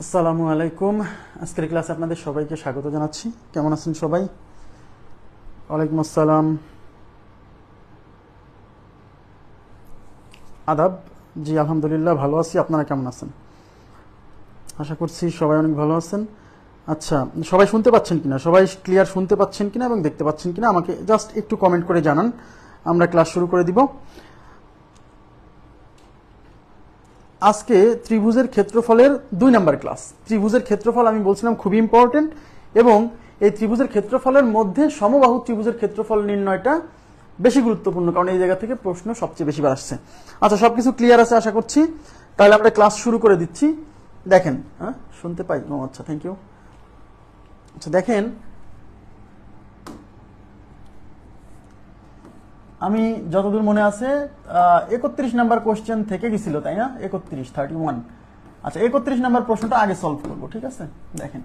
আসসালামু আলাইকুম। আজকের ক্লাসে আপনাদের সবাইকে স্বাগত জানাচ্ছি। কেমন আছেন সবাই? ওয়ালাইকুম আসসালাম, আদাব। জি আলহামদুলিল্লাহ ভালো আছি। আপনারা কেমন আছেন? আশা করছি সবাই অনেক ভালো আছেন। আচ্ছা, সবাই শুনতে পাচ্ছেন কিনা, সবাই ক্লিয়ার শুনতে পাচ্ছেন কিনা এবং দেখতে পাচ্ছেন কিনা আমাকে জাস্ট একটু কমেন্ট করে জানান, আমরা ক্লাস শুরু করে দিব। আজকে ত্রিভুজের ক্ষেত্রফলের 2 নাম্বার ক্লাস। ত্রিভুজের ক্ষেত্রফল আমি বলছিলাম খুবই ইম্পর্টেন্ট, এবং এই ত্রিভুজের ক্ষেত্রফলের মধ্যে সমবাহু ত্রিভুজের ক্ষেত্রফল নির্ণয়টা বেশি গুরুত্বপূর্ণ, কারণ এই জায়গা থেকে প্রশ্ন সবচেয়ে বেশি বার আসছে। আচ্ছা, সবকিছু ক্লিয়ার আছে আশা করছি। তাহলে আমরা ক্লাস শুরু করে দিচ্ছি। দেখেন, হ্যাঁ শুনতে পাই? ও আচ্ছা, থ্যাংক ইউ। আচ্ছা দেখেন, আমি যতদূর মনে আছে 31 নাম্বার কোশ্চেন থেকে গেছিল, তাই না? 31 আচ্ছা, 31 নাম্বার প্রশ্নটা আগে সলভ করবো, ঠিক আছে? দেখেন,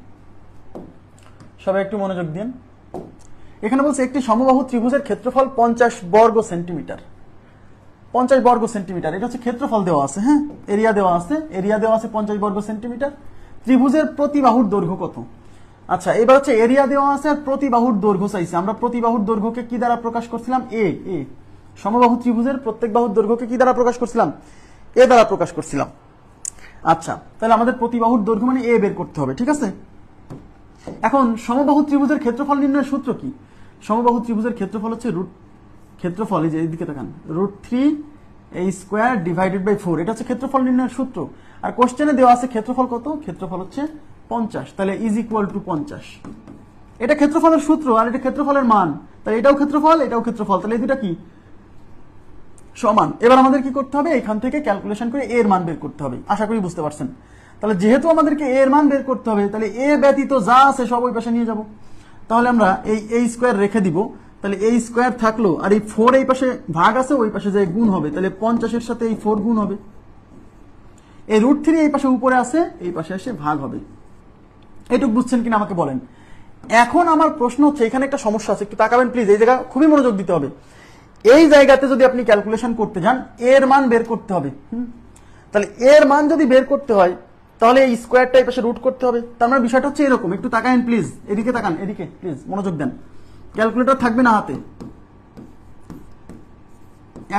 সবাই একটু মনোযোগ দিন। এখানে বলছে একটি সমবাহু ত্রিভুজের ক্ষেত্রফল 50 বর্গ সেন্টিমিটার। 50 বর্গ সেন্টিমিটার, এটা হচ্ছে ক্ষেত্রফল দেওয়া আছে। হ্যাঁ, এরিয়া দেওয়া আছে, 50 বর্গ সেন্টিমিটার। ত্রিভুজের প্রতি বাহুর দৈর্ঘ্য কত? আচ্ছা, এবার হচ্ছে এরিয়া দেওয়া আছে আর প্রতি বাহুর দৈর্ঘ্য চাইছে। আমরা প্রতি বাহুর দৈর্ঘ্যকে কি দ্বারা প্রকাশ করছিলাম? এ। সমবাহু ত্রিভুজের প্রত্যেক বাহুর দৈর্ঘ্যকে কি দ্বারা প্রকাশ করছিলাম? এ দ্বারা প্রকাশ করছিলাম। আচ্ছা, তাহলে আমাদের প্রতি বাহুর দৈর্ঘ্য মানে এ বের করতে হবে, ঠিক আছে? এখন সমবাহু ত্রিভুজের ক্ষেত্রফল নির্ণয়ের সূত্র কি? সমবাহু ত্রিভুজের ক্ষেত্রফল হচ্ছে ক্ষেত্রফল, এই যে এইদিকে তাকান, √3a² ডিভাইডেড বাই 4। এটা হচ্ছে ক্ষেত্রফল নির্ণয়ের সূত্র। আর কোশ্চেনে দেওয়া আছে ক্ষেত্রফল কত? ক্ষেত্রফল হচ্ছে 50। তাহলে ইজ ইকুয়াল টু 50। এটা ক্ষেত্রফলের সূত্র আর এটা ক্ষেত্রফলের মান। তাহলে এটাও ক্ষেত্রফল, এটাও ক্ষেত্রফল, তাহলে এই দুটা কি সমান। এবার আমাদের কি করতে হবে? এখান থেকে ক্যালকুলেশন করে এর মান বের করতে হবে। আশা করি বুঝতে পারছেন। তাহলে যেহেতু আমাদেরকে এর মান বের করতে হবে, তাহলে এ ব্যতীত যা আছে সব ওই পাশে নিয়ে যাব। তাহলে আমরা এই a² রেখে দিব। তাহলে a² থাকলো, আর এই 4 এই পাশে ভাগ আছে, ওই পাশে যে গুণ হবে, তাহলে 50-এর সাথে এই 4 গুণ হবে। এই √3 এই পাশে উপরে আছে, এই পাশে এসে ভাগ হবে। এইটুকু বুঝছেন কিনা আমাকে বলেন। এখন আমার প্রশ্ন হচ্ছে, এখানে একটা সমস্যা আছে, একটু তাকাবেন প্লিজ। এই জায়গা খুবই মনোযোগ দিতে হবে। এই জায়গাতে যদি আপনি ক্যালকুলেশন করতে যান, এর মান বের করতে হবে। তাহলে এর মান যদি বের করতে হয়, তাহলে এই স্কোয়ারটা এই পাশে রুট করতে হবে। তার মানে বিষয়টা হচ্ছে এরকম। একটু তাকান প্লিজ, এদিকে তাকান, এদিকে প্লিজ মনোযোগ দেন। ক্যালকুলেটর থাকবে না হাতে।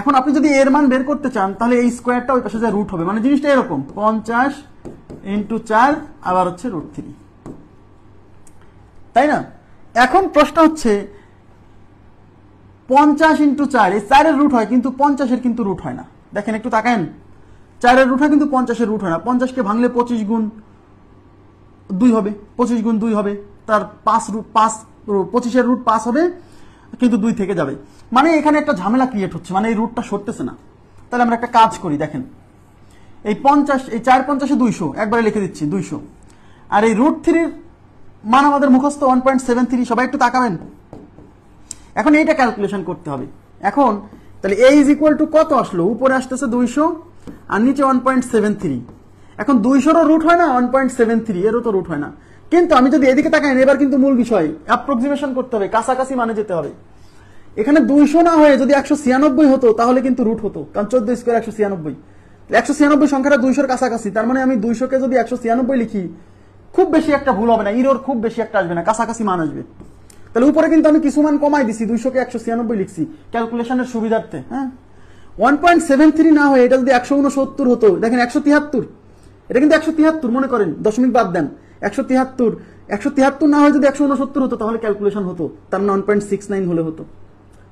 এখন আপনি যদি এর মান বের করতে চান, তাহলে এই স্কোয়ারটা ওই পাশে যে রুট হবে, মানে জিনিসটা এরকম 50 × 4 আবার হচ্ছে √3, তাই না? এখন প্রশ্ন হচ্ছে 50 × 4, এই 4-এর রুট হয়, কিন্তু 50-এর কিন্তু রুট হয় না। দেখেন একটু তাকান, 4-এর রুট হয় কিন্তু 50-এর রুট হয় না। 50-কে ভাঙলে 25 গুণ 2 হবে, 25 গুণ 2 হবে, তার 25-এর রুট 5 হবে, কিন্তু 2 থেকে যাবে। মানে এখানে একটা ঝামেলা ক্রিয়েট হচ্ছে, মানে এই রুটটা সরতেছে না। তাহলে আমরা একটা কাজ করি, দেখেন, এই 50, এই 4 50-এ 200, একবারে লিখে দিচ্ছি 200। আর এই √3-এর মান আমাদের মুখস্থ 1.73। সবাই একটু তাকাবেন। এখন এইটা ক্যালকুলেশন করতে হবে। এখন তাহলে a ইজ ইকুয়াল টু কত আসলো? উপরে আসতেছে 200 আর নিচে 1.73। এখন 200-রও রুট হয় না, 1.73 এরও তো রুট হয় না। কিন্তু আমি যদি এদিকে তাকাই, এবার কিন্তু মূল বিষয় অ্যাপ্রক্সিমেশন করতে হবে, কাছাকাছি মানে যেতে হবে। এখানে 200 না হয়ে যদি 196 হতো, তাহলে কিন্তু রুট হতো, কারণ 14² 196। 196 সংখ্যাটা 200-র কাছাকাছি। তার মানে আমি 200-কে যদি 196 লিখি, খুব বেশি একটা ভুল হবে না, ইরোর খুব বেশি একটা আসবে না, কাছাকাছি মান আসবে। তাহলে উপরে কিন্তু আমি কিছু মান কমাই দিছি, 200-কে 196 লিখছি ক্যালকুলেশনের সুবিধার্থে। হ্যাঁ, 1.73 না হয়ে এটা যদি 169 হতো, দেখেন 173, এটা কিন্তু 173 মনে করেন, দশমিক বাদ দেন, 173 না হয়ে যদি 169 হতো, তাহলে ক্যালকুলেশন হতো, তার মানে 1.69 হলে হতো,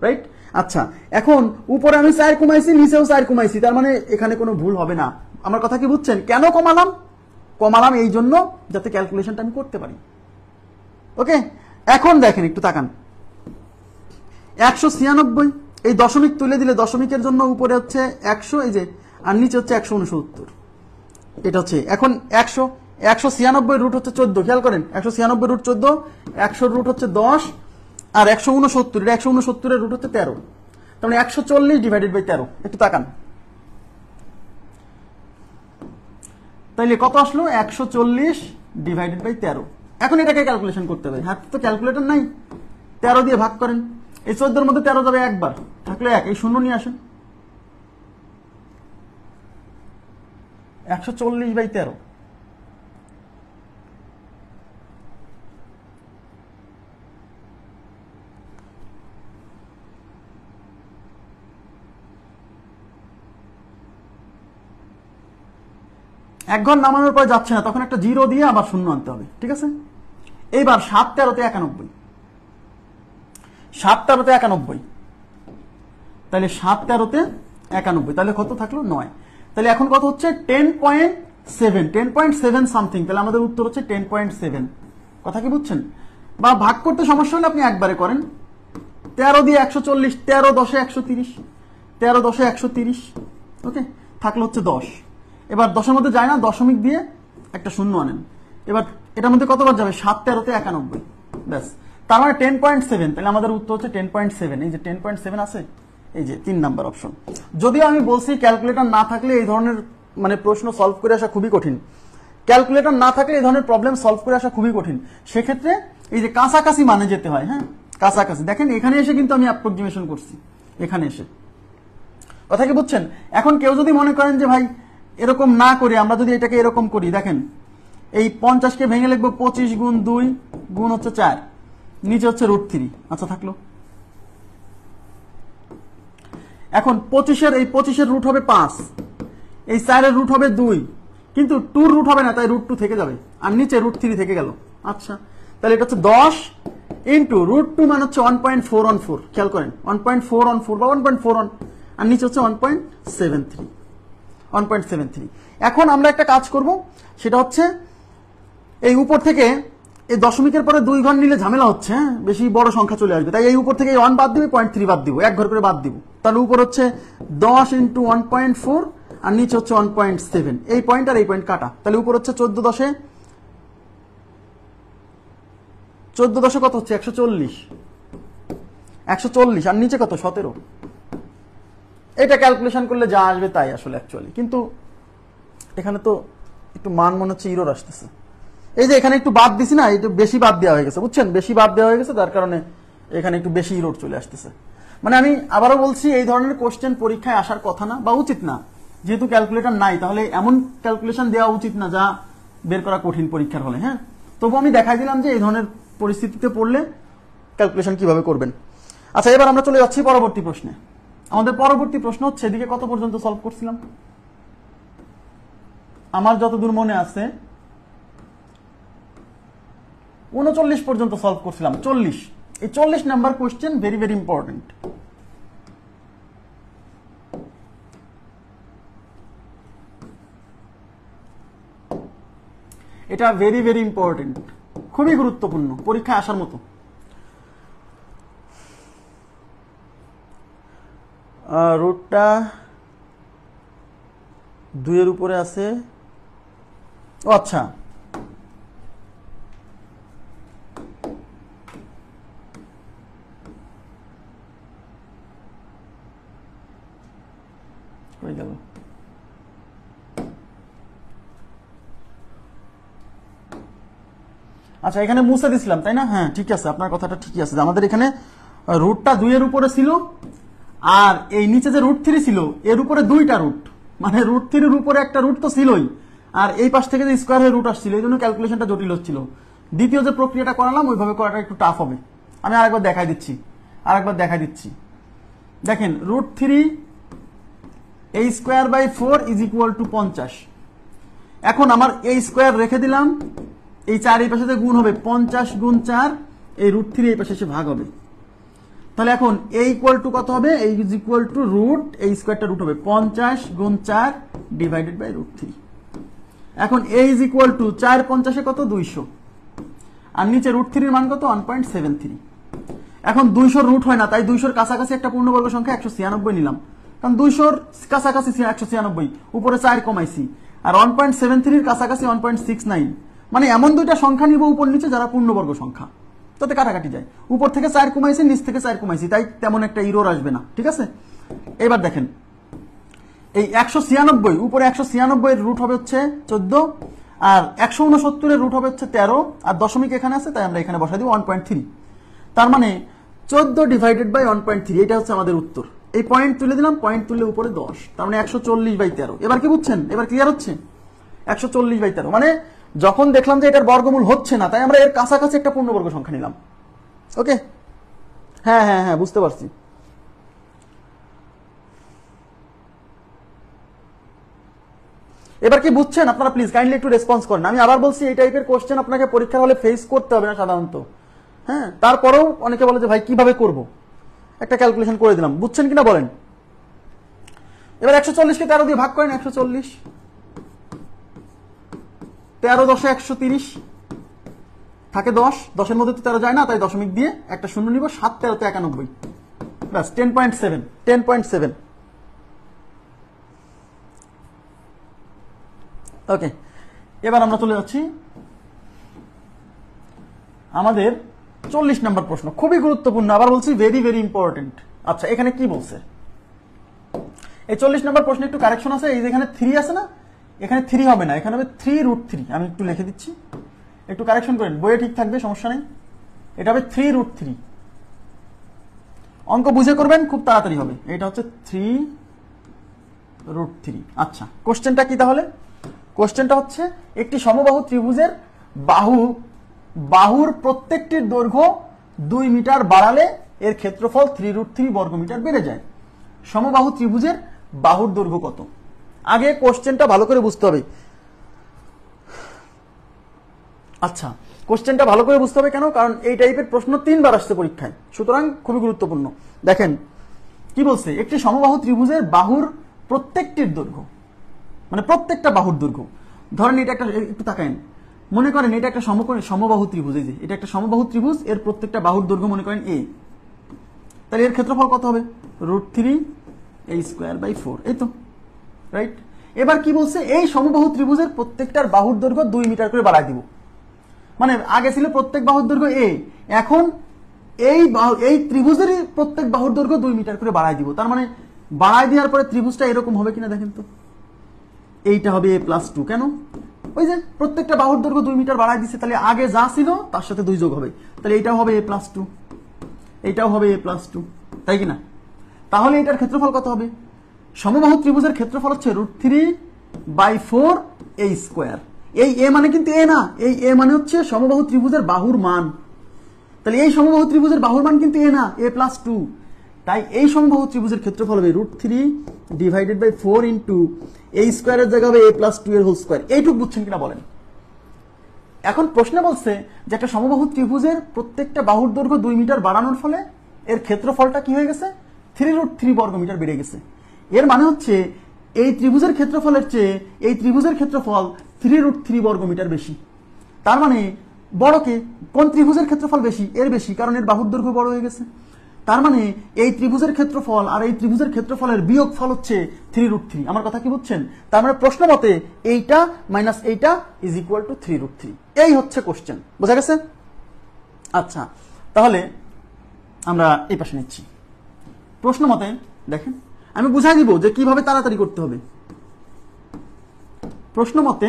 রাইট? আচ্ছা, এখন উপরে আমি 4 কমাইছি, নিচেও 4 কমাইছি, তার মানে এখানে কোনো ভুল হবে না। আমার কথা কি বুঝছেন? কেন কমালাম এই জন্য, যাতে ক্যালকুলেশনটা আমি করতে পারি। ওকে, এখন দেখেন একটু তাকান, 196, এই দশমিক তুলে দিলে দশমিকের জন্য উপরে হচ্ছে 100, এই যে, আর নিচে হচ্ছে 169। এটা হচ্ছে এখন 196 রুট হচ্ছে 14, খেয়াল করেন, 196 রুট 14, 100 রুট হচ্ছে 10, আর 169, এটা 169-এর রুট হচ্ছে 13। তার মানে 140 ডিভাইডেড বাই 13। একটু তাকান, তাইলে কত আসলো? 140 ডিভাইডেড বাই 13। এখন এটাকে ক্যালকুলেশন করতে হবে, হাতে তো ক্যালকুলেটর নাই, 13 দিয়ে ভাগ করেন। এই 14-এর মধ্যে 13 যাবে একবার, থাকলে 1, এই শূন্য নিয়ে আসেন। 140 বাই 13, এক ঘর নামানোর পর যাচ্ছে না, তখন একটা জিরো দিয়ে আবার শূন্য আনতে হবে, ঠিক আছে। এইবার 7 13 91, 7 13 91, তাহলে 7 13 91, তাহলে কত থাকলো 9। তাহলে এখন কত হচ্ছে 10.7 সামথিং। তাহলে আমাদের উত্তর হচ্ছে 10.7। কথা কি বুঝছেন? বা ভাগ করতে সমস্যা হলে আপনি একবারে করেন। 13 দিয়ে 140, 13 10 130, 13 10 130, ওকে, থাকলো হচ্ছে 10। এবার 10-এর মধ্যে যায় না, দশমিক দিয়ে একটা শূন্য আনেন। এবার এটার মধ্যে কতবার যাবে? 7 13 91, ব্যাস। তার মানে 10.7। তাহলে আমাদের উত্তর হচ্ছে 10.7। এই যে 10.7 আছে, এই যে 3 নাম্বার অপশন। যদিও আমি বলছি ক্যালকুলেটর না থাকলে এই ধরনের মানে প্রশ্ন সলভ করে আসা খুবই কঠিন। ক্যালকুলেটর না থাকলে এই ধরনের প্রবলেম সলভ করে আসা খুবই কঠিন। সেক্ষেত্রে এই যে কাছাকাছি মানে যেতে হয়, হ্যাঁ, কাছাকাছি। দেখেন এখানে এসে কিন্তু আমি অ্যাপ্রক্সিমেশন করছি, এখানে এসে। কথা কি বুঝছেন? এখন কেউ যদি মনে করেন যে ভাই এরকম না করে আমরা যদি এটাকে এরকম করি, দেখেন এই 50-কে ভেঙে লিখবো 25 গুণ 2 গুণ হচ্ছে 4, নিচে হচ্ছে √3। আচ্ছা থাকলো। এখন 25-এর এই 25-এর রুট হবে 5, এই 4-এর রুট হবে 2, কিন্তু 2-র রুট হবে না, তাই √2 থেকে যাবে, আর নিচে √3 থেকে গেল। আচ্ছা, তাহলে এটা হচ্ছে 10 ইন্টু √2 মানে হচ্ছে 1.414। খেয়াল করেন 1.414 বা 1.41, আর নিচে হচ্ছে 1.73। এখন আমরা একটা কাজ করব, সেটা হচ্ছে এই উপর থেকে এই দশমিকের পরে 2 ঘর নিলে ঝামেলা হচ্ছে, হ্যাঁ, বেশি বড় সংখ্যা চলে আসবে। তাই এই উপর থেকে 1 বাদ দিবে, 0.3 বাদ দিব, এক ঘর করে বাদ দিব। তাহলে উপর হচ্ছে 10 ইন্টু 1.4 আর নিচে হচ্ছে 1.7। এই পয়েন্ট আর এই পয়েন্ট কাটা, তাহলে উপর হচ্ছে 14 10 কত হচ্ছে 140 আর নিচে কত 17। এটা ক্যালকুলেশন করলে যা আসবে তাই আসলে অ্যাকচুয়ালি, কিন্তু এখানে তো একটু মান মনে হচ্ছে ইরর আসতেছে। এই যে এখানে একটু বাদ দিছি না, একটু বেশি বাদ দেওয়া হয়ে গেছে, বুঝছেন? বেশি বাদ দেওয়া হয়ে গেছে, তার কারণে এখানে একটু বেশি ইরর চলে আসতেছে। মানে আমি আবারও বলছি, এই ধরনের কোশ্চেন পরীক্ষায় আসার কথা না বা উচিত না। যেহেতু ক্যালকুলেটর নাই, তাহলে এমন ক্যালকুলেশন দেওয়া উচিত না যা বের করা কঠিন পরীক্ষার হলে, হ্যাঁ। তবু আমি দেখাই দিলাম যে এই ধরনের পরিস্থিতিতে পড়লে ক্যালকুলেশন কিভাবে করবেন। আচ্ছা, এবার আমরা চলে যাচ্ছি পরবর্তী প্রশ্নে। আমাদের পরবর্তী প্রশ্ন হচ্ছে, এদিকে কত পর্যন্ত সলভ করছিলাম? আমার যতদূর মনে আছে 39 পর্যন্ত সলভ করছিলাম। 40, এই 40 number question very very important. এটা ভেরি ভেরি ইম্পর্টেন্ট, খুবই গুরুত্বপূর্ণ, পরীক্ষায় আসার মতো। রুটটা 2-এর উপরে আছে। ও আচ্ছা, হয়ে গেল। আচ্ছা, এখানে মুছে দিছিলাম তাই না? হ্যাঁ ঠিক আছে, আপনার কথাটা ঠিকই আছে। আমাদের এখানে রুটটা 2-এর উপরে ছিল, আর এই নিচে যে √3 ছিল এর উপরে 2টা রুট, মানে √3-এর উপরে একটা রুট তো ছিলই, আর এই পাশ থেকে যে স্কোয়ার হয়ে রুট আসছিল, এই জন্য ক্যালকুলেশনটা জটিল হচ্ছিল। দ্বিতীয় যে প্রক্রিয়াটা করালাম ওইভাবে করাটা একটু টাফ হবে। আমি আরেকবার দেখাই দিচ্ছি। দেখেন √3 a²/4 = 50। এখন আমার এই স্কোয়ার রেখে দিলাম, এই 4 এই পাশে গুণ হবে 50 গুণ 4, এই √3 এই পাশে এসে ভাগ হবে। তাহলে এখন a = কত হবে? a = রুট, এই স্কোয়ারটা রুট হবে 50 গুণ 4 ডিভাইডেড বাই √3। এখন a = 4 50-এ কত? 200, আর নিচে √3-এর মান কত? 1.73। এখন 200 রুট হয় না, তাই 200-র কাছাকাছি একটা পূর্ণবর্গ সংখ্যা 196 নিলাম, কারণ 200-র কাছাকাছি 196, উপরে 4 কমাইছি, আর 1.73-এর কাছাকাছি 1.69। মানে এমন দুইটা সংখ্যা নিব উপর নিচে যারা পূর্ণবর্গ সংখ্যা, তাতে কাটাকাটি যায়। উপর থেকে 4 কমাইছি, নিচ থেকে 4 কমাইছি, তাই তেমন একটা ইরর আসবে না, ঠিক আছে। এবার দেখেন এই 196, উপরে 196-এর রুট হবে হচ্ছে 14, আর 169-এর রুট হবে হচ্ছে 13, আর দশমিক এখানে আছে তাই আমরা এখানে বসাই দিব 1.3। তার মানে 14 ডিভাইডেড বাই 1.3, এটা হচ্ছে আমাদের উত্তর। এই পয়েন্ট তুলে দিলাম, পয়েন্ট তুললে উপরে 10, তার মানে 140/13। এবার কি বুঝছেন? এবার ক্লিয়ার হচ্ছে? 140/13 মানে যখন দেখলাম যে এটার বর্গমূল হচ্ছে না, তাই আমরা এর কাছাকাছি একটা পূর্ণবর্গ সংখ্যা নিলাম। ওকে, হ্যাঁ হ্যাঁ হ্যাঁ, বুঝতে পারছি। এবার কি বুঝছেন আপনারা? প্লিজ কাইন্ডলি একটু রেসপন্স করেন। আমি আবার বলছি, এই টাইপের কোশ্চেন আপনাকে পরীক্ষার হলে ফেস করতে হবে না সাধারণত। হ্যাঁ, তারপরেও অনেকে বলে যে ভাই কিভাবে করব, একটা ক্যালকুলেশন করে দিলাম। বুঝছেন কিনা বলেন? এবার 140 কে 13 দিয়ে ভাগ করেন। 140 13 10 130 থাকে 10, 10-এর মধ্যে তো 13 যায় না, তাই দশমিক দিয়ে একটা শূন্য নিব। 7 13 তে 91, ব্যাস 10.7 10.7। ওকে, এবার আমরা চলে যাচ্ছি আমাদের 40 নম্বর প্রশ্ন। খুবই গুরুত্বপূর্ণ, আবার বলছি ভেরি ভেরি ইম্পর্টেন্ট। আচ্ছা, এখানে কি বলছে? এই 40 নম্বর প্রশ্নে একটু কারেকশন আছে। এই যে এখানে 3 আছে না, এখানে 3 হবে না, এখানে হবে 3√3। আমি একটু লিখে দিচ্ছি, একটু কারেকশন করেন, বইয়ে ঠিক থাকবে, সমস্যা নেই। এটা হবে 3√3। অঙ্ক বুঝে করবেন, খুব তাড়াতাড়ি হবে। এটা হচ্ছে 3√3। আচ্ছা, কোশ্চেনটা কি তাহলে? কোশ্চেনটা হচ্ছে একটি সমবাহু ত্রিভুজের বাহুর প্রত্যেকটির দৈর্ঘ্য 2 মিটার বাড়ালে এর ক্ষেত্রফল 3√3 বর্গমিটার বেড়ে যায়। সমবাহু ত্রিভুজের বাহুর দৈর্ঘ্য কত? আগে কোশ্চেনটা ভালো করে বুঝতে হবে। আচ্ছা, কোশ্চেনটা ভালো করে বুঝতে হবে কেন? কারণ এই টাইপের প্রশ্ন 3 বার আসছে পরীক্ষায়, সুতরাং খুবই গুরুত্বপূর্ণ। দেখেন কি বলছে, একটি সমবাহু ত্রিভুজের বাহুর প্রত্যেকটির দৈর্ঘ্য, মানে প্রত্যেকটা বাহুর দৈর্ঘ্য। ধরেন এটা একটা, একটু তাকায়েন, মনে করেন এটা একটা সমবাহু ত্রিভুজ। এই যে এটা একটা সমবাহু ত্রিভুজ, এর প্রত্যেকটা বাহুর দৈর্ঘ্য মনে করেন a, তাহলে এর ক্ষেত্রফল কত হবে? √3a²/4। এই তো, রাইট। এবার কি বলছে, এই সমবাহু ত্রিভুজের প্রত্যেকটার বাহুর দৈর্ঘ্য 2 মিটার করে বাড়ায় দিব। মানে আগে ছিল প্রত্যেক বাহুর দৈর্ঘ্য a, এখন এই ত্রিভুজেরই প্রত্যেক বাহুর দৈর্ঘ্য 2 মিটার করে বাড়ায় দিব। তার মানে বাড়ায় দেওয়ার পরে ত্রিভুজটা এরকম হবে কিনা দেখেন তো। এইটা হবে a+2। কেন? ওই যে প্রত্যেকটা বাহুর দৈর্ঘ্য 2 মিটার বাড়ায় দিচ্ছে, তাহলে আগে যা ছিল তার সাথে 2 যোগ হবে, তাহলে এটাও হবে a+2, এটাও হবে a+2, তাই কিনা? তাহলে এটার ক্ষেত্রফল কত হবে? সমবাহু ত্রিভুজের ক্ষেত্রফল হচ্ছে √3/4a²। এই a মানে কিন্তু a না, এই a মানে হচ্ছে সমবাহু ত্রিভুজের বাহুর মান। তাহলে এই সমবাহু ত্রিভুজের বাহুর মান কিন্তু a না, a+2। তাই এই সমবাহু ত্রিভুজের ক্ষেত্রফল হবে √3/4 ইন্টু a² এর জায়গা হবে a+2 এর হোল স্কয়ার। এইটুকু বুঝছেন কিনা বলেন? এখন প্রশ্ন বলছে যে একটা সমবাহু ত্রিভুজের প্রত্যেকটা বাহুর দৈর্ঘ্য 2 মিটার বাড়ানোর ফলে এর ক্ষেত্রফলটা কি হয়ে গেছে? 3√3 বর্গমিটার বেড়ে গেছে। এর মানে হচ্ছে এই ত্রিভুজের ক্ষেত্রফলের চেয়ে এই ত্রিভুজের ক্ষেত্রফল 3√3 বর্গমিটার বেশি। তার মানে বড়কে, কোন ত্রিভুজের ক্ষেত্রফল বেশি? এর বেশি, কারণ এর বাহুর দৈর্ঘ্য বড় হয়ে গেছে। তার মানে এই ত্রিভুজের ক্ষেত্রফল আর এই ত্রিভুজের ক্ষেত্রফলের বিয়োগফল হচ্ছে 3√3। আমার কথা কি বুঝছেন? তার মানে প্রশ্ন মতে এইটা মাইনাস এইটা ইজ ইকুয়াল টু 3√3। এই হচ্ছে কোশ্চেন, বোঝা গেছে? আচ্ছা, তাহলে আমরা এই পাশে নিচ্ছি। প্রশ্ন মতে দেখেন, আমি বুঝাই দিব যে কিভাবে তাড়াতাড়ি করতে হবে। প্রশ্ন মতে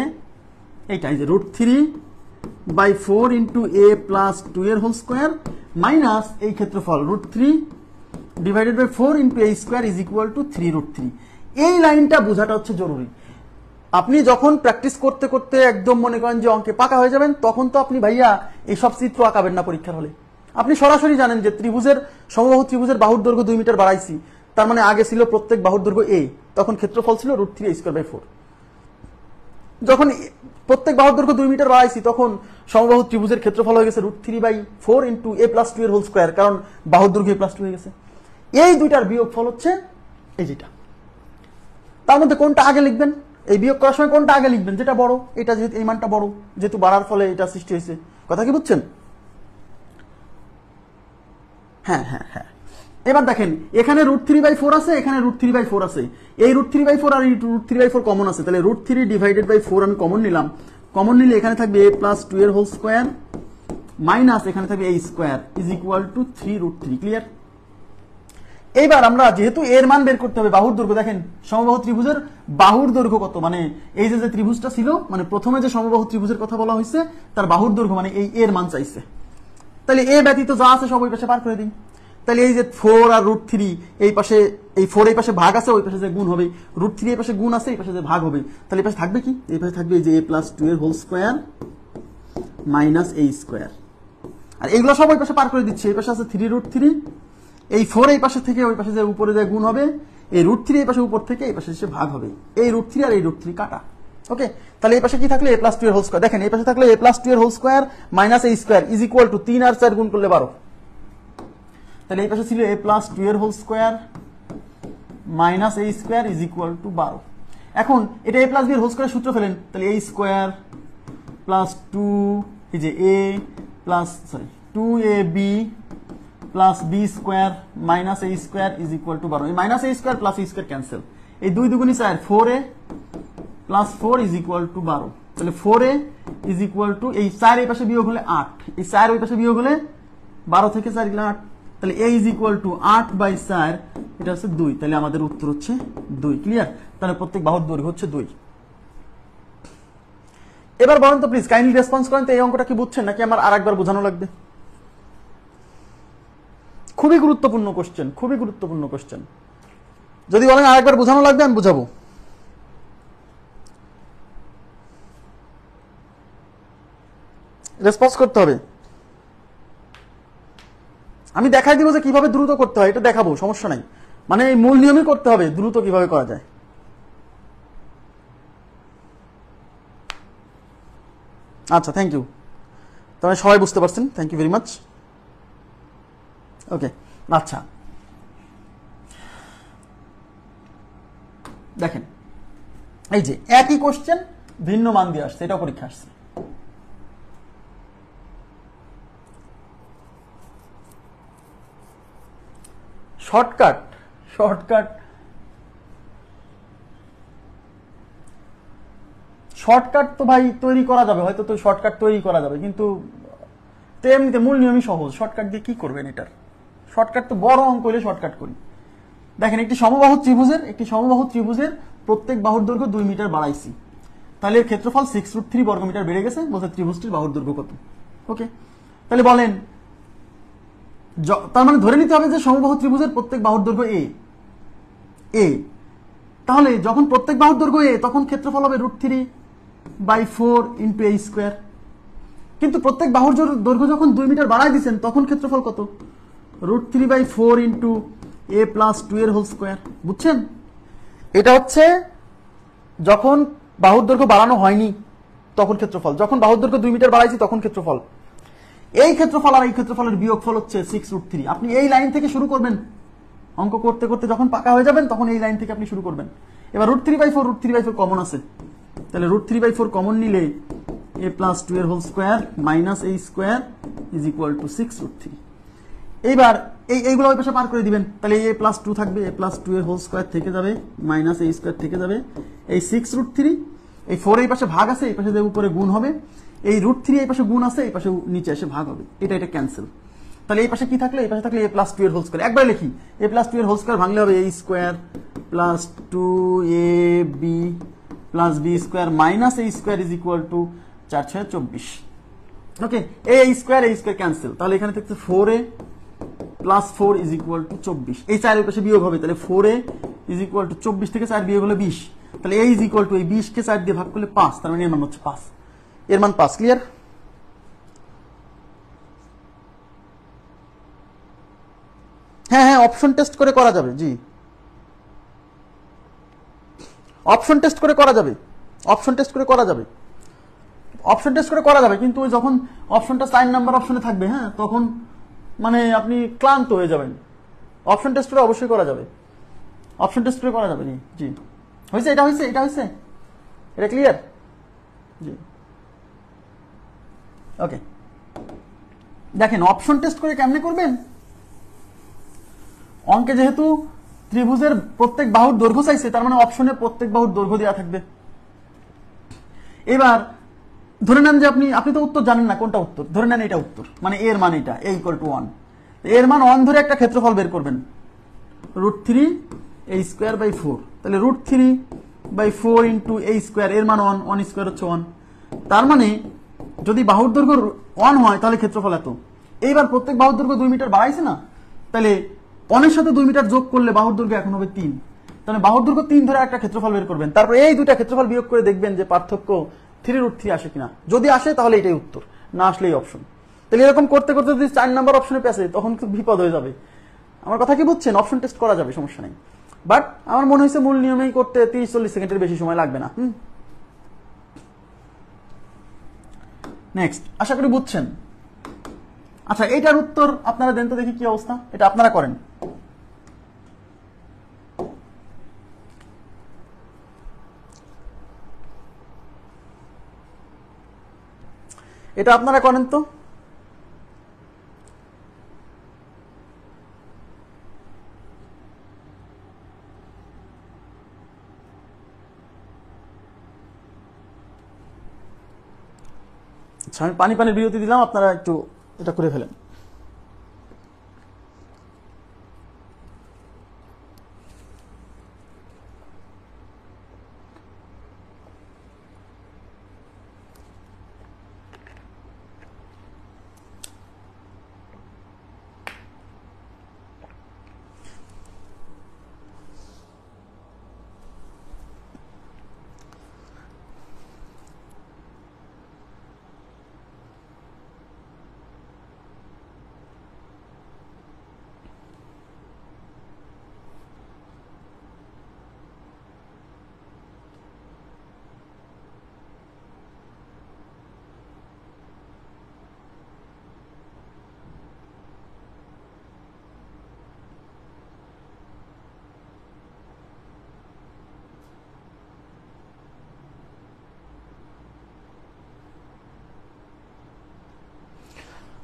এইটা, এই যে √3/4 ইন্টু a+2 এর হোল স্কোয়ার মাইনাস এই ক্ষেত্রফল √3/4 into a² is equal to 3√3। এই লাইনটা বোঝাটা হচ্ছে জরুরি। আপনি যখন প্র্যাকটিস করতে করতে একদম মনে করেন যে অঙ্কে পাকা হয়ে যাবেন, তখন তো আপনি ভাইয়া এইসব চিত্র আঁকাবেন না পরীক্ষার হলে। আপনি সরাসরি জানেন যে সমবাহু ত্রিভুজের বাহুর দৈর্ঘ্য 2 মিটার বাড়াইছি, তার মানে আগে ছিল প্রত্যেক বাহুর দৈর্ঘ্য a, তখন ক্ষেত্রফল ছিল √3a²/4। যখন প্রত্যেক বাহুর দৈর্ঘ্য 2 মিটার বাড়াইছি, তখন সমবাহু ত্রিভুজের ক্ষেত্রফল হয়ে গেছে √3/4 ইন্টু a+2 এর হোল স্কোয়ার, কারণ বাহুর দৈর্ঘ্য a+2 হয়ে গেছে। এই দুইটার বিয়োগফল হচ্ছে এই যেটা। তার মধ্যে কোনটা আগে লিখবেন? এই বিয়োগ করার সময় কোনটা আগে লিখবেন? যেটা বড়। এটা যেহেতু এই মানটা বড়, যেহেতু বাড়ার ফলে এটা সৃষ্টি হয়েছে। কথা কি বুঝছেন? হ্যাঁ হ্যাঁ হ্যাঁ। এবার দেখেন, এখানে √3/4 আছে, এখানে √3/4 আছে। এই √3/4 আর এই √3/4 কমন আছে, তাহলে √3/4 আমি কমন নিলাম। কমন নিলে এখানে থাকবে a+2 এর হোল স্কোয়ার মাইনাস এখানে থাকবে a² is equal to 3√3। Clear? এইবার আমরা যেহেতু এর মান বের করতে হবে, বাহুর দৈর্ঘ্য, দেখেন সমবাহু ত্রিভুজের বাহুর দৈর্ঘ্য কত, মানে এই যে ত্রিভুজটা ছিল, মানে প্রথমে যে সমবাহু ত্রিভুজের কথা বলা হয়েছে তার বাহুর দৈর্ঘ্য, মানে এই এর মান চাইছে। তাহলে এ ব্যতীত যা আছে সব ওই পাশে পার করে দিই। তাহলে এই যে 4 আর √3, এই পাশে এই 4 এই পাশে ভাগ আছে, ওই পাশে যে গুণ হবে, √3 এই পাশে গুণ আছে, এই পাশে যে ভাগ হবে, তাহলে এই পাশে থাকবে কি? এই পাশে থাকবে এই যে a+2 এর হোল স্কোয়ার মাইনাস a²। আর এইগুলো সব ওই পাশে পার করে দিচ্ছে। এই পাশে আছে 3√3, এই 4 এই পাশে থেকে ওই পাশে যে উপরে যে গুণ হবে, এই √3 এই পাশে উপর থেকে এই পাশে এসে ভাগ হবে, এই √3 আর এই √3 কাটা। ওকে, তাহলে এই পাশে কি থাকলে a প্লাস 2 এর হোল স্কয়ার, দেখেন এই পাশে থাকলে a প্লাস 2 এর whole square minus a square is equal to 3 আর 4 গুণ করলে 12। তাহলে এই পাশে ছিল a প্লাস 2 এর whole square minus a square is equal to 12। এখন এটা a প্লাস b এর হোল স্কয়ার সূত্র ফেলেন, তাহলে a স্কয়ার প্লাস 2 এই যে a plus 2ab plus b square minus a square is equal to 12। এই minus a square plus a square cancel, এই 2 দুগুণী 4, 4a plus 4 is equal to 12। তাহলে 4a is equal two এই 4 এই পাশে বিয়োগ হলে 8, এই 4 ওই পাশে বিয়োগ হলে 12 থেকে 4 গেলে 8, তাহলে a ইজ ইকুয়াল টু 8/4, এটা হচ্ছে 2। তাহলে আমাদের উত্তর হচ্ছে 2। ক্লিয়ার? তাহলে প্রত্যেক বাহুর দৈর্ঘ্য হচ্ছে 2। এবার বলেন তো প্লিজ, কাইন্ডলি রেসপন্স করেন তো, এই অঙ্কটা কি বুঝছেন নাকি আমার আরেকবার বোঝানো লাগবে? খুবই গুরুত্বপূর্ণ কোশ্চেন, খুবই গুরুত্বপূর্ণ কোশ্চেন। যদি বলেন আরেকবার বোঝানো লাগবে আমি বুঝাবো। রেসপন্স করতে হবে। আমি দেখাই দিব যে কিভাবে দ্রুত করতে হয়, এটা দেখাবো, সমস্যা নাই। মানে এই মূল নিয়মই করতে হবে, দ্রুত কিভাবে করা যায়। আচ্ছা, থ্যাংক ইউ। তবে সবাই বুঝতে পারছেন, থ্যাংক ইউ ভেরি মাচ। ওকে, আচ্ছা দেখেন এই যে একই কোশ্চেন ভিন্ন মান দিয়ে আসছে, এটাও পরীক্ষা আসছে। শর্টকাট শর্টকাট শর্টকাট তো ভাই তৈরি করা যাবে, হয়তো তো শর্টকাট তৈরি করা যাবে, কিন্তু এমনিতে মূল নিয়মই সহজ। শর্টকাট দিয়ে কি করবেন? এটার শর্টকাট তো বড় অঙ্ক হলে শর্টকাট করি। দেখেন একটি সমবাহু ত্রিভুজের প্রত্যেক বাহুর দৈর্ঘ্য 2 মিটার বাড়াইছি, তাহলে এর ক্ষেত্রফল 6√3 বর্গমিটার বেড়ে গেছে, বলতে ত্রিভুজটির বাহুর দৈর্ঘ্য কত? ওকে, তাহলে বলেন, তার মানে ধরে নিতে হবে যে সমবাহু ত্রিভুজের প্রত্যেক বাহুর দৈর্ঘ্য a। তাহলে যখন প্রত্যেক বাহুর দৈর্ঘ্য a, তখন ক্ষেত্রফল হবে √3/4 × a স্কয়ার। কিন্তু প্রত্যেক বাহুর দৈর্ঘ্য যখন 2 মিটার বাড়াই দিচ্ছেন, তখন ক্ষেত্রফল কত? √3/4 × a প্লাস 2 এর হোল স্কয়ার। বুঝছেন? এটা হচ্ছে যখন বাহুর দৈর্ঘ্য বাড়ানো হয়নি তখন ক্ষেত্রফল, যখন বাহুর দৈর্ঘ্য 2 মিটার বাড়াইছি তখন ক্ষেত্রফল। এই ক্ষেত্রফল আর এই ক্ষেত্রফলের বিয়োগফল হচ্ছে 6√3। আপনি এই লাইন থেকে শুরু করবেন, অঙ্ক করতে করতে যখন পাকা হয়ে যাবেন তখন এই লাইন থেকে আপনি শুরু করবেন। এবার √3/4 কমন আছে, তাহলে √3/4 কমন নিলে a প্লাস 2 এর whole square minus a square is equal to 6√3। এইবার এইগুলো ওই পাশে পার করে দিবেন, তাহলে a প্লাস 2 থাকবে, a প্লাস 2 এর হোল স্কয়ার থেকে যাবে, মাইনাস a স্কয়ার থেকে যাবে, এই 6√3, এই 4 এই পাশে ভাগ আছে, এই পাশে উপরে গুণ হবে, এই √3 এই পাশে গুণ আছে, এই পাশে নিচে এসে ভাগ হবে, এটা ক্যান্সেল। তাহলে এই পাশে কি থাকলে? এই পাশে থাকলে a প্লাস 2 এর হোল স্কয়ার। একবার লিখি, a প্লাস 2 এর হোল স্কয়ার ভাঙলে হবে a square plus 2ab plus b square minus a square is equal two 4×6 = 24। Okay, a square cancel, তাহলে এখানে থাকছে 4a plus 4 is equal two 24। এই 4 এর পাশে বিয়োগ হবে, তাহলে 4a ইজ ইকুয়াল টু 24 থেকে 4 বিয়োগ হলে 20, তাহলে a ইজ ইকুয়াল টু এই 20 কে 4 দিয়ে ভাগ করলে 5, তার মানে এর মান হচ্ছে 5। এর মান 5। ক্লিয়ার? হ্যাঁ, অপশন টেস্ট করে করা যাবে। জি, অপশন টেস্ট করে করা যাবে, কিন্তু যখন অপশনটা 4 নাম্বার অপশনে থাকবে, হ্যাঁ, তখন মানে আপনি ক্লান্ত হয়ে যাবেন। অপশন টেস্ট করে অবশ্যই করা যাবে, জি হয়েছে, এটা ক্লিয়ার? জি, ওকে। দেখেন অপশন টেস্ট করে কেমনে করবেন? অঙ্কে যেহেতু ত্রিভুজের প্রত্যেক বাহুর দৈর্ঘ্য চাইছে, তার মানে অপশনে প্রত্যেক বাহুর দৈর্ঘ্য দেওয়া থাকবে। এবার ধরে নেন যে আপনি তো উত্তর জানেন না কোনটা উত্তর, ধরে নেন এটা উত্তর, মানে এর মান এটা a = 1, এর মান 1 ধরে একটা ক্ষেত্রফল বের করবেন √3a²/4, তাহলে √3/4 × a স্কয়ার, এর মান 1 স্কয়ার হচ্ছে 1। তার মানে যদি বাহুর দৈর্ঘ্য 1 হয় তাহলে ক্ষেত্রফল এত। এইবার প্রত্যেক বাহুর দৈর্ঘ্য 2 মিটার বাড়াইছে না, তাহলে 1 এর সাথে 2 মিটার যোগ করলে বাহুর দৈর্ঘ্য এখন হবে 3, তাহলে বাহুর দৈর্ঘ্য 3 ধরে একটা ক্ষেত্রফল বের করবেন, তারপর এই দুইটা ক্ষেত্রফল বিয়োগ করে দেখবেন যে পার্থক্য 3√3 আসে কিনা। যদি আসে তাহলে এটাই উত্তর, না আসলে এই অপশন। তাহলে এরকম করতে করতে যদি 4 নাম্বার অপশনে পেছে তখন খুব বিপদ হয়ে যাবে। আমার কথা কি বুঝছেন? অপশন টেস্ট করা যাবে, সমস্যা নেই, বাট আমার মনে হয়েছে মূল নিয়মেই করতে 30-40 সেকেন্ডের বেশি সময় লাগবে না। নেক্সট, আশা করি বুঝছেন। আচ্ছা, এইটার উত্তর আপনারা দেন তো দেখি কি অবস্থা, এটা আপনারা করেন। এটা আপনারা করেন তো। আচ্ছা, আমি পানির বিরতি দিলাম, আপনারা একটু এটা করে ফেলেন।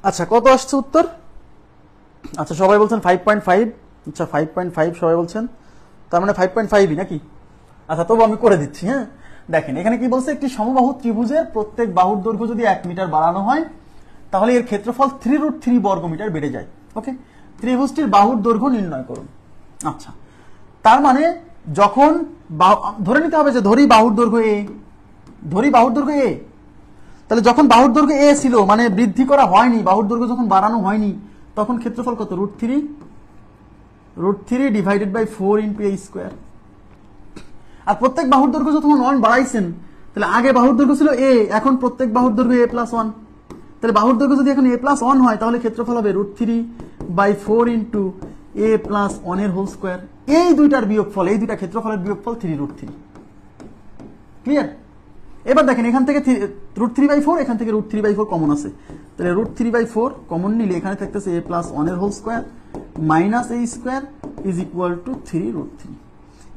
আচ্ছা, কত আসছে উত্তর? আচ্ছা, সবাই বলছেন 5.5। আচ্ছা, 5.5 সবাই বলছেন, তার মানে 5.5ই নাকি? আচ্ছা, তবু আমি করে দিচ্ছি। হ্যাঁ, দেখেন এখানে কি বলছে, একটি সমবাহু ত্রিভুজের প্রত্যেক বাহুর দৈর্ঘ্য যদি 1 মিটার বাড়ানো হয় তাহলে এর ক্ষেত্রফল 3√3 বর্গমিটার বেড়ে যায়। ওকে, ত্রিভুজটির বাহুর দৈর্ঘ্য নির্ণয় করুন। আচ্ছা, তার মানে যখন ধরে নিতে হবে যে ধরি বাহুর দৈর্ঘ্য এ, তাহলে যখন বাহুর দৈর্ঘ্য এ ছিল, মানে বৃদ্ধি করা হয়নি, বাহুর দৈর্ঘ্য যখন বাড়ানো হয়নি, তখন ক্ষেত্রফল কত? √3 divided by 4 into a square. আর প্রত্যেক বাহুর দৈর্ঘ্য যখন 1 বাড়াইছেন, তাহলে আগে বাহুর দৈর্ঘ্য ছিল এ, এখন প্রত্যেক বাহুর দৈর্ঘ্য a+1। তাহলে বাহুর দৈর্ঘ্য যদি এখন a+1 হয়, তাহলে ক্ষেত্রফল হবে √3/4 ইন্টু a+1 এর হোল স্কোয়ার। এই দুইটার বিয়োগফল, এই দুইটা ক্ষেত্রফলের বিয়োগফল 3√3। ক্লিয়ার? এবার দেখেন এখান থেকে √3/4, এখান থেকে √3/4 কমন আছে, তাহলে √3/4 কমন নিলে এখানে থাকতেছে a+1 এর whole square minus a square is equal to 3√3।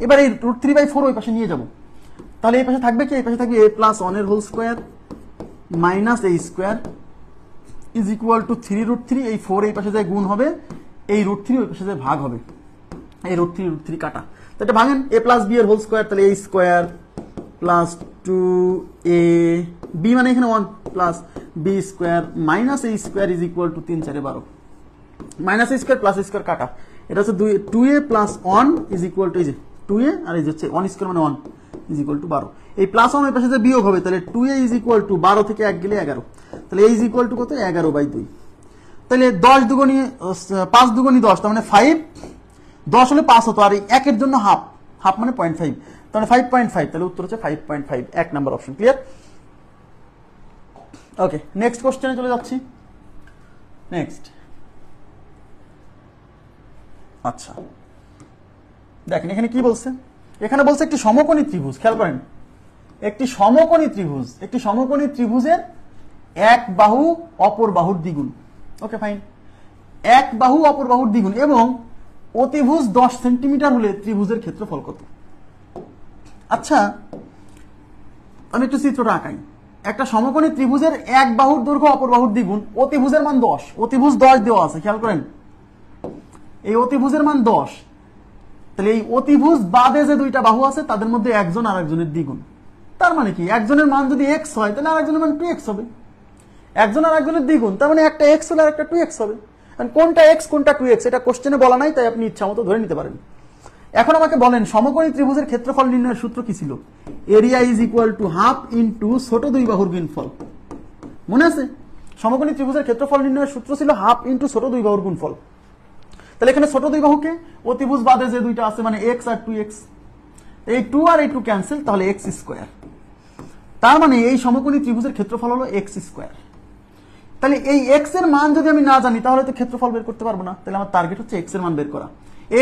এবার এই √3/4 ওই পাশে নিয়ে যাব, তাহলে এই পাশে থাকবে কি? এই পাশে থাকবে a+1 এর whole square minus a square is equal to 3√3। এই 4 এই পাশে যায় গুণ হবে, এই √3 ওই পাশে যায় ভাগ হবে, এই √3 কাটা, তো এটা ভাঙেন, a+b এর হোল স্কোয়ার, তাহলে a স্কোয়ার প্লাস 2ab মানে এখানে 1 plus b square minus a square is equal to 3 4 12, minus a square plus a square কাটা, এটা হচ্ছে 2a plus 1 is equal two, এই যে 2a আর এই যে হচ্ছে 1 স্কোয়ার মানে 1 ইজ ইকুয়াল টু 12। এই প্লাস 1 এর পাশে যে বিয়োগ হবে, তাহলে 2a ইজ ইকুয়াল টু 12 থেকে 1 গেলে 11, তাহলে a ইজ ইকুয়াল টু কত? 11/2। তাহলে 10 দুগুণী 5 দুগুণী 10, তার মানে 5, 10 হলে 5 হতো, আর এই 1 এর জন্য হাফ, হাফ মানে 0.5, তাহলে 5.5, তাহলে উত্তর হচ্ছে 5.5, 1 নাম্বার অপশন। ক্লিয়ার? ওকে, নেক্সট কোশ্চেনে চলে যাচ্ছি। নেক্সট, আচ্ছা দেখেন এখানে কি বলছে, এখানে বলছে একটি সমকোণী ত্রিভুজ, খেয়াল করেন, একটি সমকোণী ত্রিভুজের এক বাহু অপর বাহুর দ্বিগুণ। ওকে ফাইন, এক বাহু অপর বাহুর দ্বিগুণ এবং অতিভুজ 10 সেন্টিমিটার হলে ত্রিভুজের ক্ষেত্রফল কত? আচ্ছা, আমি একটু চিত্রটা আঁকাই। একটা সমকোণী ত্রিভুজের এক বাহুর দৈর্ঘ্য অপর বাহুর দ্বিগুণ, অতিভুজের মান 10, অতিভুজ 10 দেওয়া আছে, খেয়াল করেন, এই অতিভুজের মান 10, তাহলে এই অতিভুজ বাদে যে দুইটা বাহু আছে তাদের মধ্যে একজন আর একজনের দ্বিগুণ। তার মানে কি, একজনের মান যদি x হয় তাহলে আরেকজনের মান 2x হবে, একজন আর একজনের দ্বিগুণ, তার মানে একটা x হলে আর একটা 2x হবে। কোনটা x কোনটা 2x এটা কোশ্চেনে বলা নাই, তাই আপনি ইচ্ছা মতো ধরে নিতে পারেন। এখন আমাকে বলেন সমকোণী ত্রিভুজের ক্ষেত্রফল নির্ণয়ের সূত্র কি ছিল? Area is equal to half into ছোট দুই বাহুর গুণফল। মনে আছে? সমকোণী ত্রিভুজের ক্ষেত্রফল নির্ণয়ের সূত্র ছিল হাফ ইন্টু ছোট দুই বাহুর গুণফল। তাহলে এখানে ছোট দুই বাহুকে অতিভুজ বাদে যে দুইটা আছে মানে x আর 2x, এই 2 আর এই 2 ক্যান্সেল, তাহলে x স্কোয়ার। তার মানে এই সমকোণী ত্রিভুজের ক্ষেত্রফল হলো x স্কোয়ার। তাহলে এই x এর মান যদি আমি না জানি তাহলে তো ক্ষেত্রফল বের করতে পারবো না, তাহলে আমার টার্গেট হচ্ছে x এর মান বের করা।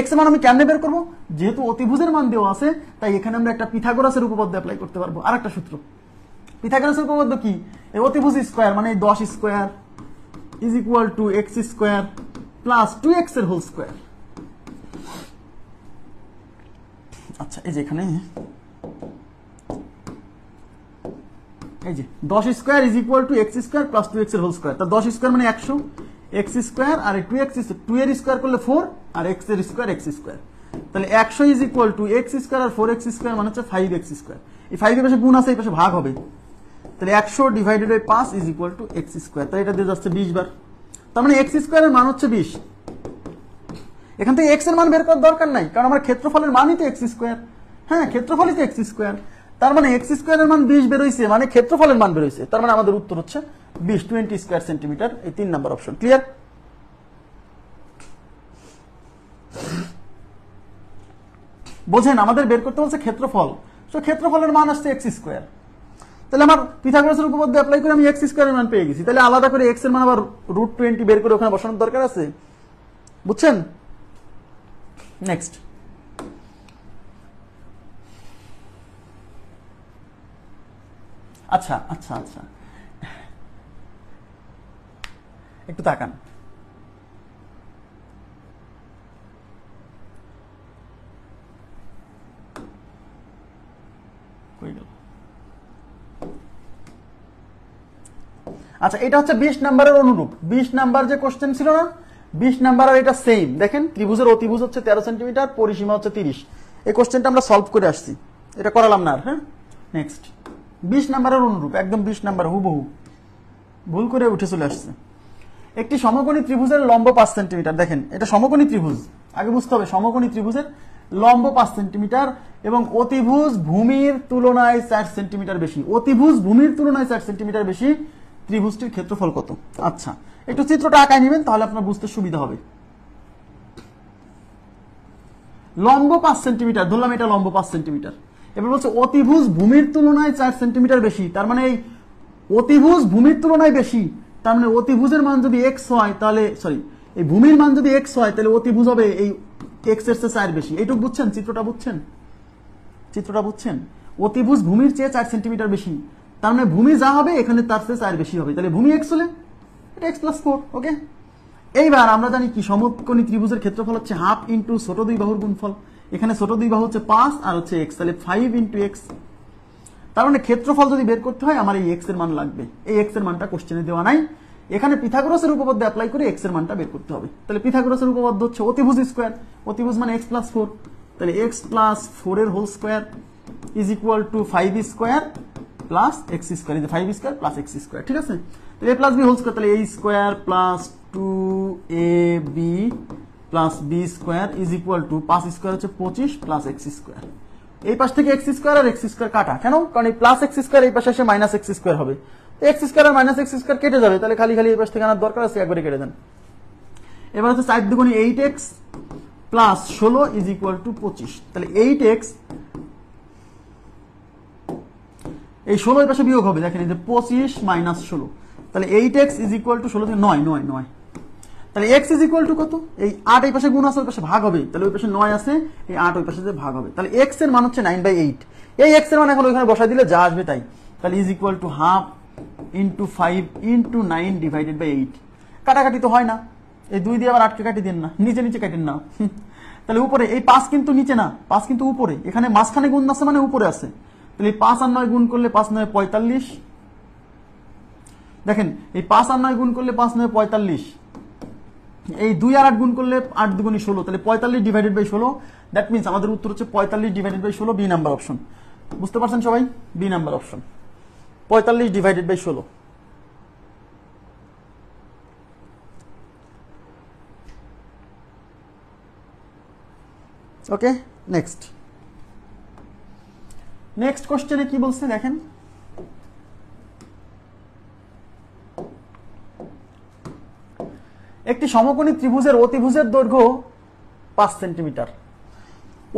x এর মান আমি কেমনে বের করবো? যেহেতু অতিভুজের মান দেওয়া আছে, তাই এখানে আমরা একটা পিথাগোরাসের উপপাদ্য অ্যাপ্লাই করতে পারবো। আরেকটা সূত্র, পিথাগোরাসের উপপাদ্য কি? এই অতিভুজ স্কোয়ার মানে 10 square is equal to x square plus 2x এর হোল স্কোয়ার। আচ্ছা এই যে এখানে এই যে 10 square is equal to x square plus 2x এর হোল স্কোয়ার। তা 10 স্কোয়ার মানে 100, এক্স স্কোয়ার আর 2x 2 এর স্কোয়ার করলে 4 আর x এর স্কোয়ার x স্কোয়ার। তাহলে 100 is equal to x square আর 4x স্কোয়ার মানে হচ্ছে 5x স্কোয়ার। এই 5 এর পাশে গুণ আছে, এই পাশে ভাগ হবে, তাহলে 100 divided by 5 is equal to x square. তাহলে এটা দিয়ে যাচ্ছে 20 বার, তার মানে x স্কোয়ারের মান হচ্ছে 20। এখান থেকে x এর মান বের করার দরকার নাই, কারণ আমার ক্ষেত্রফলের মানই তো x স্কোয়ার। হ্যাঁ, ক্ষেত্রফলই তো x স্কোয়ার, তার মানে x স্কোয়ারের মান 20 বের হইছে, মানে ক্ষেত্রফলের মান বের হইছে, তার মানে আমাদের উত্তর হচ্ছে 20 স্কোয়ার সেন্টিমিটার। এই 3 নাম্বার অপশন ক্লিয়ার। বোঝেন, আমাদের বের করতে বলছে ক্ষেত্রফল, তো ক্ষেত্রফলের মান আসছে x স্কোয়ার। তাহলে আমার পিথাগোরাসের উপপাদ্য অ্যাপ্লাই করে আমি x স্কোয়ারের মান পেয়ে গেছি, তাহলে আলাদা করে x এর মান আবার √20 বের করে ওখানে বসানোর দরকার আছে? বুঝছেন? নেক্সট, আচ্ছা আচ্ছা আচ্ছা একটু তাকান। আচ্ছা, এটা হচ্ছে 20 নাম্বারের অনুরূপ। 20 নাম্বার যে কোশ্চেন ছিল না, 20 নাম্বার আর এটা সেম। দেখেন, ত্রিভুজের অতিভুজ হচ্ছে 13 সেন্টিমিটার, পরিসীমা হচ্ছে 30। এই কোশ্চেনটা আমরা সলভ করে আসছি, এটা করালাম না আর। হ্যাঁ, নেক্সট, 20 নাম্বারের অনুরূপ, একদম 20 নাম্বার হুবহু, ভুল করে উঠে চলে আসছে। একটি সমকোণী ত্রিভুজের লম্ব 5 সেন্টিমিটার। দেখেন, এটা সমকোণী ত্রিভুজ, আগে বুঝতে হবে সমকোণী ত্রিভুজের লম্ব 5 সেন্টিমিটার এবং অতিভুজ ভূমির তুলনায় 4 সেন্টিমিটার বেশি। অতিভুজ ভূমির তুলনায় 4 সেন্টিমিটার বেশি। ত্রিভুজটির ক্ষেত্রফল কত? আচ্ছা, একটু চিত্রটা আঁকায় নেবেন, তাহলে আপনার বুঝতে সুবিধা হবে। লম্ব 5 সেন্টিমিটার ধরলাম, এটা লম্ব 5 সেন্টিমিটার। এবার বলছে অতিভুজ ভূমির তুলনায় 4 সেন্টিমিটার বেশি, তার মানে এই অতিভুজ ভূমির তুলনায় বেশি, তার মানে অতিভুজের মান যদি x হয়, তাহলে সরি, এই ভূমির মান যদি x হয়, তাহলে অতিভুজ হবে এই x এর চেয়ে 4 বেশি। এইটুকু বুঝছেন? চিত্রটা বুঝছেন? চিত্রটা বুঝছেন? অতিভুজ ভূমির চেয়ে 4 সেন্টিমিটার বেশি, তার মানে ভূমি যা হবে এখানে তার চেয়ে 4 বেশি হবে, তাহলে ভূমি x হলে এটা x + 4। ওকে, এইবার আমরা জানি কি সমকোণী ত্রিভুজের ক্ষেত্রফল হচ্ছে হাফ ইন্টু ছোট দুই বাহুর গুণফল। এখানে ছোট দুই বাহু হচ্ছে 5 আর হচ্ছে x, তাহলে 5 × x। তার মানে ক্ষেত্রফল যদি বের করতে হয় আমার এই x এর মান লাগবে। এই x এর মানটা কোশ্চেনে দেওয়া নাই, এখানে পিথাগোরাসের উপপাদ্য অ্যাপ্লাই করে x এর মানটা বের করতে হবে। তাহলে পিথাগোরাসের উপপাদ্য হচ্ছে অতিভুজ স্কয়ার, অতিভুজ মানে x + 4, তাহলে x + 4 এর whole square is equal to 5 square plus x square, এই যে 5 স্কয়ার প্লাস x স্কয়ার। ঠিক আছে, তাহলে a + b হোল স্কয়ার, তাহলে a square plus 2ab plus b square is equal to 5 square হচ্ছে 25 প্লাস x স্কয়ার। এই পাশ থেকে x square আর x স্কয়ার কাটা, কেন? কারণ এই প্লাস x স্কয়ার এই পাশে এসে মাইনাস x স্কয়ার হবে, x স্কয়ার আর মাইনাস x স্কয়ার কেটে যাবে, তাহলে খালি খালি এই পাশ থেকে আনার দরকার আছে, একবারে কেটে দেন। এবার হচ্ছে 4 দুগুণে 8x plus 16 is equal two 25, তাহলে 8x এই 16 এর পাশে বিয়োগ হবে, দেখেন এই যে 25 মাইনাস 16, তাহলে 8x ইজ ইকুয়াল টু 16 থেকে 9, তাহলে x ইজ ইকুয়াল টু কত? এই 8 এই পাশে গুণ আছে, ওই পাশে ভাগ হবে, তাহলে ওই পাশে 9 আছে, এই 8 ওই পাশে যে ভাগ হবে, তাহলে x এর মান হচ্ছে 9/8। এই x এর মান এখন ওইখানে বসাই দিলে যা আসবে তাই, তাহলে is equal to half into 5 into 9 divided by 8। কাটাকাটি তো হয় না, এই 2 দিয়ে আবার 8 কে কাটি দেন না, নিচে নিচে কাটেন না। তাহলে উপরে এই 5 কিন্তু নিচে না, 5 কিন্তু উপরে, এখানে মাঝখানে গুণ আছে মানে উপরে আছে, তাহলে 5 আর 9 গুণ করলে 5 9 45। দেখেন এই 5 আর 9 গুণ করলে 5 9 45, এই 2 আর 8 গুণ করলে 8 দুগুণে 16, তাহলে 45 ডিভাইডেড বাই 16। দ্যাট মিন্স আমাদের উত্তর হচ্ছে 45 divided by 16, B number option. বুঝতে পারছেন সবাই? B number option, 45 divided by 16। Okay, next কোশ্চেনে কি বলছে দেখেন, একটি সমকোণী ত্রিভুজের অতিভুজের দৈর্ঘ্য 5 সেন্টিমিটার,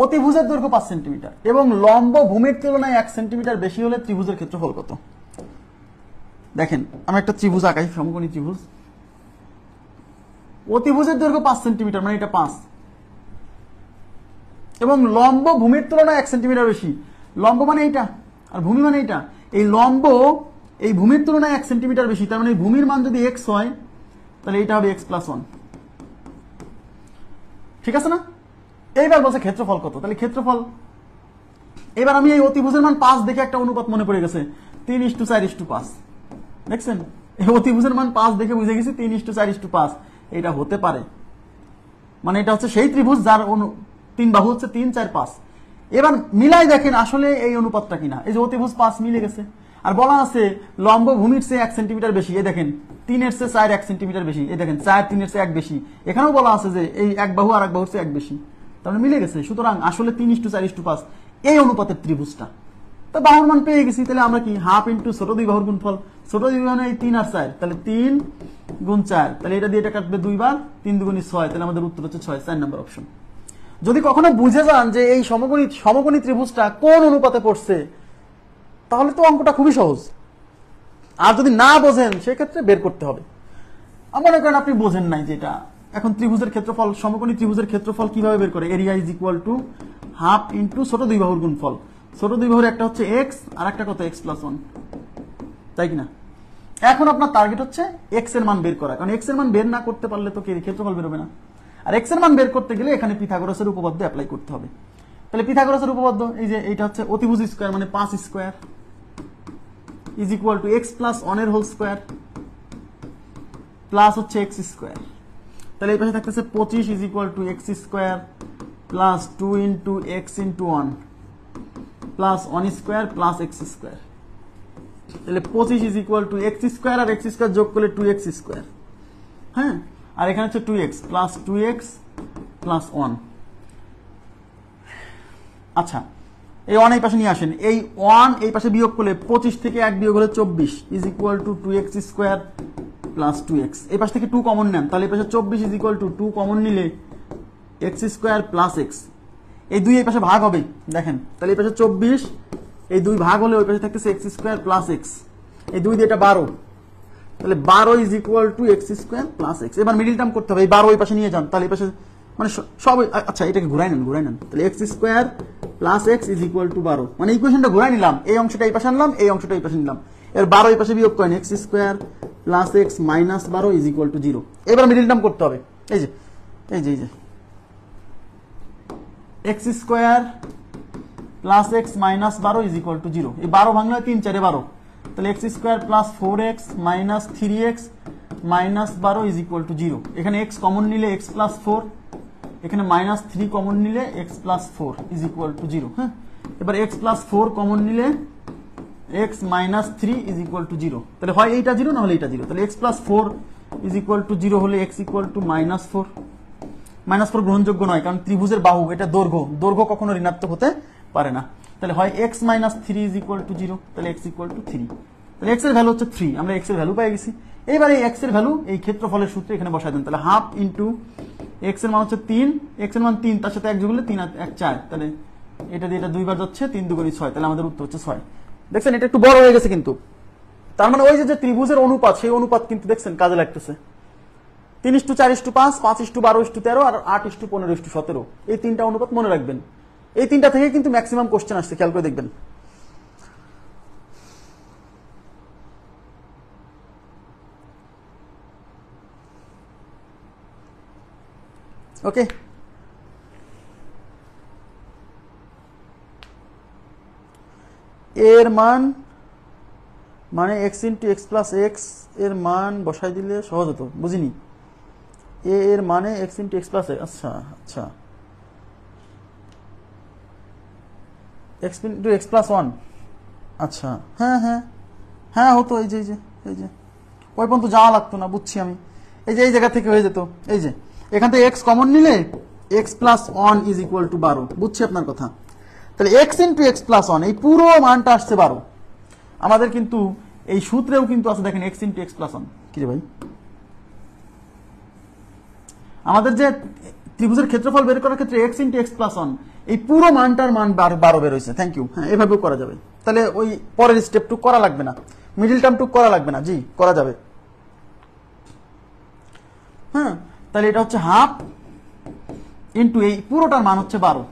অতিভুজের দৈর্ঘ্য 5 সেন্টিমিটার এবং লম্ব ভূমির তুলনায় 1 সেন্টিমিটার বেশি হলে ত্রিভুজের ক্ষেত্রফল কত? দেখেন আমি একটা ত্রিভুজ আঁকাই, সমকোণী ত্রিভুজ, অতিভুজের দৈর্ঘ্য 5 সেন্টিমিটার মানে এটা 5, এবং লম্ব ভূমির তুলনায় 1 সেন্টিমিটার বেশি। লম্ব মানে এইটা আর ভূমি মানে এইটা, এই লম্ব এই ভূমির তুলনায় 1 সেন্টিমিটার বেশি, তার মানে ভূমির মান যদি x হয় তাহলে এটা হবে x + 1। ঠিক আছে না? এইবার বলছে ক্ষেত্রফল কত, তাহলে ক্ষেত্রফল এবার আমি এই অতিভুজের মান 5 দেখে একটা অনুপাত মনে পড়ে গেছে, 3:4:5। দেখছেন, এই অতিভুজের মান 5 দেখে বুঝে গেছি 3:4:5 এটা হতে পারে, মানে এটা হচ্ছে সেই ত্রিভুজ যার তিন বাহু হচ্ছে 3, 4, 5। এবার মিলাই দেখেন আসলে এই অনুপাতটা কিনা। এই যে অতিভুজ 5 মিলে গেছে, আর বলা আছে লম্ব ভূমির চেয়ে 1 সেন্টিমিটার বেশি। এই দেখেন 3-এর চেয়ে 4 1 সেন্টিমিটার বেশি। এই দেখেন 4 3-এর চেয়ে 1 বেশি। এখানেও বলা আছে যে এই এক বাহু আর এক বাহুর চেয়ে 1 বেশি, তাহলে মিলে গেছে। সুতরাং আসলে 3:4:5 এই অনুপাতের ত্রিভুজটা। তো বাহুর মান পেয়ে গেছি, তাহলে আমরা কি হাফ ইন্টু ছোট দুই বাহুর গুণফল। ছোট দুই বাহু এই 3 আর 4, তাহলে 3 গুণ 4, তাহলে এটা দিয়ে এটা কাটবে 2 বার, 3 2 6, তাহলে আমাদের উত্তর হচ্ছে 6, 4 নম্বর অপশন। যদি কখনো বুঝে যান যে এই সমকোণী ত্রিভুজটা কোন অনুপাতে পড়ছে, তাহলে তো অঙ্কটা খুবই সহজ। আর যদি না বোঝেন সেক্ষেত্রে বের করতে হবে। মনে করেন আপনি বোঝেন নাই যেটা, এখন ত্রিভুজের ক্ষেত্রফল, সমকোণী ত্রিভুজের ক্ষেত্রফল কিভাবে বের করে? Area is equal to half into ছোট দুই বাহুর গুণফল। ছোট দুই বাহুর একটা হচ্ছে x আর একটা কত x + 1, তাই কিনা? এখন আপনার টার্গেট হচ্ছে x এর মান বের করা, কারণ x এর মান বের না করতে পারলে তো ক্ষেত্রফল বেরোবে না। আর x এর মান বের করতে গেলে এখানে পিথাগোরাসের উপপাদ্য অ্যাপ্লাই করতে হবে। তাহলে পিথাগোরাসের উপপাদ্য এই যে এইটা হচ্ছে অতিভুজ স্কয়ার মানে 5 square is equal to x + 1 এর হোল স্কয়ার প্লাস হচ্ছে x স্কয়ার। তাহলে এই পাশে থাকতেছে 25 is equal to x square plus 2 into x into 1 plus 1 square plus x square. তাহলে 25 is equal to x square আর x স্কয়ার যোগ করলে 2x স্কয়ার। হ্যাঁ, আর এখানে হচ্ছে 2x প্লাস 2x প্লাস 1। আচ্ছা, এই 1 এই পাশে নিয়ে আসেন, এই 1 এই পাশে বিয়োগ করলে 25 থেকে 1 বিয়োগ হলে 24 is equal two 2x square plus 2x। এই পাশ থেকে 2 কমন নেন, তাহলে এই পাশে 24 ইজ ইকুয়াল টু 2 কমন নিলে x স্কয়ার প্লাস x। এই 2 এই পাশে ভাগ হবে, দেখেন, তাহলে এই পাশে 24, এই 2 ভাগ হলে ওই পাশে থাকতেছে x স্কয়ার প্লাস x। এই 2 দিয়ে এটা 12, তাহলে 12 is equal to x square plus x। এবার মিডল টার্ম করতে হবে, এই 12 ওই পাশে নিয়ে যান, তাহলে এই পাশে মানে সব, আচ্ছা এটাকে ঘুরাই নেন, তাহলে x square plus x is equal to 12, মানে ইকুয়েশনটা ঘুরাই নিলাম, এই অংশটা এই পাশে আনলাম, এই অংশটা এই পাশে নিলাম। এর 12 এই পাশে বিয়োগ করেন, x square plus x minus 12 is equal two 0। এবার মিডল টার্ম করতে হবে, এই যে x square plus x minus 12 is equal two 0। এই 12 ভাঙলে 3 4 12, তাহলে x square plus 4x minus 3x minus 12 is equal two 0। এখানে x কমন নিলে x প্লাস 4, এখানে মাইনাস 3 কমন নিলে x plus 4 is equal two 0। হ্যাঁ, এবার x প্লাস 4 কমন নিলে x minus 3 is equal two 0। তাহলে হয় এইটা 0 না হলে এইটা 0। তাহলে x plus 4 is equal two 0 হলে x equal to minus 4। Minus 4 গ্রহণযোগ্য নয়, কারণ ত্রিভুজের বাহু এটা দৈর্ঘ্য কখনো ঋণাত্মক হতে পারে না। তাহলে হয় x minus 3 is equal two 0, তাহলে x ইকুয়াল টু 3। তাহলে x এর ভ্যালু হচ্ছে 3, আমরা x এর ভ্যালু পেয়ে গেছি। এবার এই x এর ভ্যালু এই ক্ষেত্রফলের সূত্রে এখানে বসাই দেন, তাহলে হাফ ইন্টু x এর মান হচ্ছে 3, x এর মান 3, তার সাথে 1 যোগ করলে 3 আর 1 4, তাহলে এটা দিয়ে এটা 2 বার যাচ্ছে, 3 2 গুণ 6, তাহলে আমাদের উত্তর হচ্ছে 6। দেখছেন এটা একটু বড় হয়ে গেছে, কিন্তু তার মানে ওই যে ত্রিভুজের অনুপাত, সেই অনুপাত কিন্তু দেখছেন কাজে লাগতেছে। 3:4:5, 5:12:13 আর 8:15:17, এই তিনটা অনুপাত মনে রাখবেন। এই তিনটা থেকে কিন্তু ম্যাক্সিমাম কোশ্চেন আসছে, খেয়াল করে দেখবেন। ওকে, এর মান মানে x into x plus x এর মান বসাই দিলে সহজ হতো, বুঝিনি। এর মানে x into x plus x, আচ্ছা x ইন্টু x প্লাস 1, আচ্ছা হ্যাঁ হতো, এই যে ওই পর্যন্ত যাওয়া লাগতো না, বুঝছি আমি। এই যে এই জায়গা থেকে হয়ে যেত, এই যে এখান থেকে x কমন নিলে x plus 1 is equal to 12, বুঝছি আপনার কথা। তাহলে x ইন্টু x প্লাস 1 এই পুরো মানটা আসছে 12। আমাদের কিন্তু এই সূত্রেও কিন্তু আছে, দেখেন x ইন্টু x প্লাস 1। কি রে ভাই, আমাদের যে ত্রিভুজের ক্ষেত্রফল বের করার ক্ষেত্রে x ইন্টু x প্লাস 1 এই পুরো মানটার মান 12 বের হয়েছে। Thank you. হ্যাঁ, এভাবেও করা যাবে, তাহলে ওই পরের স্টেপ টুক করা লাগবে না, মিডিল টার্ম টুক করা লাগবে না, জি করা যাবে। হ্যাঁ, তাহলে এটা হচ্ছে হাফ ইন্টু এই পুরোটার মান হচ্ছে 12,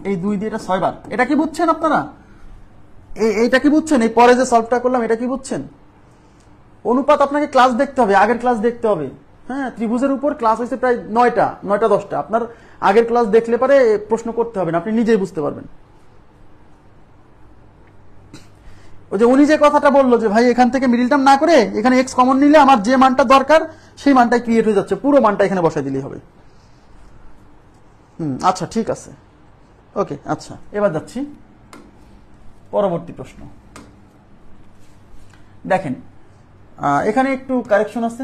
এই 2 দিয়ে এটা 6 বার। এটা কি বুঝছেন আপনারা? এইটা কি বুঝছেন? এই পরে যে সলভটা করলাম এটা কি বুঝছেন? অনুপাত আপনাকে ক্লাস দেখতে হবে, আগের ক্লাস দেখতে হবে। হ্যাঁ, ত্রিভুজের উপর ক্লাস হয়েছে প্রায় 9টা 10টা। আপনার আগের ক্লাস দেখলে পারে প্রশ্ন করতে হবে না, আপনি নিজেই বুঝতে পারবেন। ওই যে উনি যে কথাটা বললো যে ভাই এখান থেকে মিডিল টার্ম না করে এখানে এক্স কমন নিলে আমার যে মানটা দরকার সেই মানটাই ক্রিয়েট হয়ে যাচ্ছে, পুরো মানটা এখানে বসাই দিলেই হবে। আচ্ছা ঠিক আছে, ওকে। আচ্ছা, এবার যাচ্ছি পরবর্তী প্রশ্ন। দেখেন এখানে একটু কারেকশন আছে,